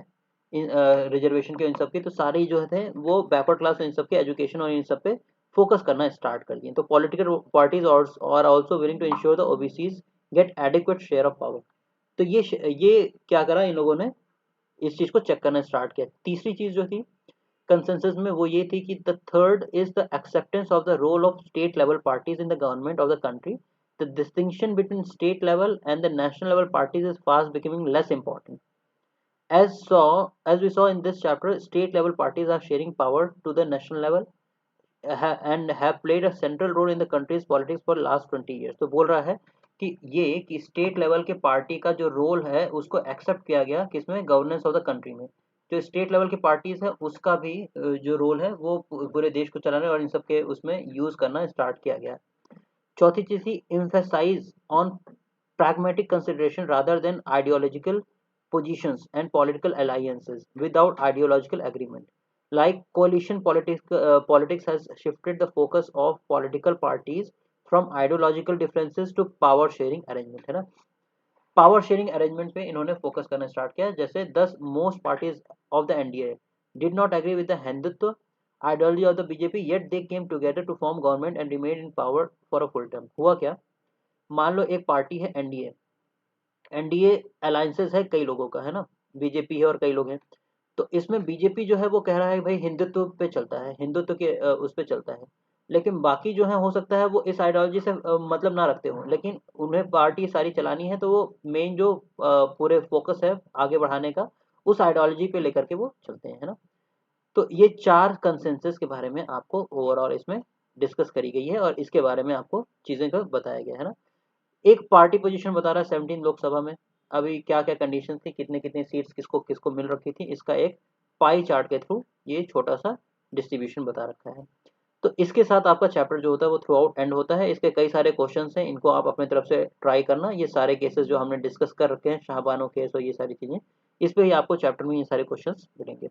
इन रिजर्वेशन के, इन सब के, तो सारे जो थे वो बैकवर्ड क्लास इन सब के एजुकेशन और इन सब पे फोकस करना स्टार्ट कर दिए। तो political parties are also willing to ensure the OBCs get adequate share of power. तो ये क्या करा इन लोगों ने, इस चीज को चेक करना स्टार्ट किया। तीसरी चीज जो थी कंसेंसस में वो ये थी कि the third is the acceptance of the role of state level parties in the government of the country. The distinction between state level and the national level parties is fast becoming less important. As we saw in this chapter, state level parties are sharing power to the national level and have played a central role in the country's politics for last 20 years. तो बोल रहा है कि ये कि state level के party का जो रोल है उसको एक्सेप्ट किया गया किसमें, गवर्नेंस ऑफ द कंट्री में। जो स्टेट लेवल की पार्टीज है उसका भी जो रोल है वो पूरे देश को चलाने और इन सब के उसमें यूज करना स्टार्ट किया गया। चौथी चीज थी emphasize on pragmatic consideration rather than ideological positions and political alliances without ideological agreement. Like coalition politics has shifted the focus of political parties from ideological differences to power sharing arrangement, है ना। Power sharing arrangement पे इन्होंने focus करना start किया। जैसे 10 most parties of the NDA, did not agree with the Hindutva ideology of the BJP yet they came together to form government and remain in power for a full term. हुआ क्या, मान लो एक party है NDA, NDA alliances है कई लोगों का, है ना, बीजेपी है और कई लोग हैं। तो इसमें बीजेपी जो है वो कह रहा है भाई हिंदुत्व पे चलता है, हिंदुत्व के उस पे चलता है, लेकिन बाकी जो है हो सकता है वो इस आइडियोलॉजी से मतलब ना रखते हो, लेकिन उन्हें पार्टी सारी चलानी है, तो वो मेन जो पूरे फोकस है आगे बढ़ाने का उस आइडियोलॉजी पे लेकर के वो चलते हैं, है ना। तो ये चार कंसेंसस के बारे में आपको ओवरऑल इसमें डिस्कस करी गई है और इसके बारे में आपको चीजें का बताया गया है ना। एक पार्टी पोजीशन बता रहा है 17 लोकसभा में, अभी क्या क्या कंडीशन थी, कितने कितने सीट्स किसको किसको मिल रखी थी, इसका एक पाई चार्ट के थ्रू ये छोटा सा डिस्ट्रीब्यूशन बता रखा है। तो इसके साथ आपका चैप्टर जो होता है वो थ्रू आउट एंड होता है। इसके कई सारे क्वेश्चंस हैं, इनको आप अपने तरफ से ट्राई करना। ये सारे केसेस जो हमने डिस्कस कर रखे हैं, शाहबानो केस और ये सारी चीजें, इस पे ही आपको चैप्टर में ये सारे क्वेश्चंस मिलेंगे।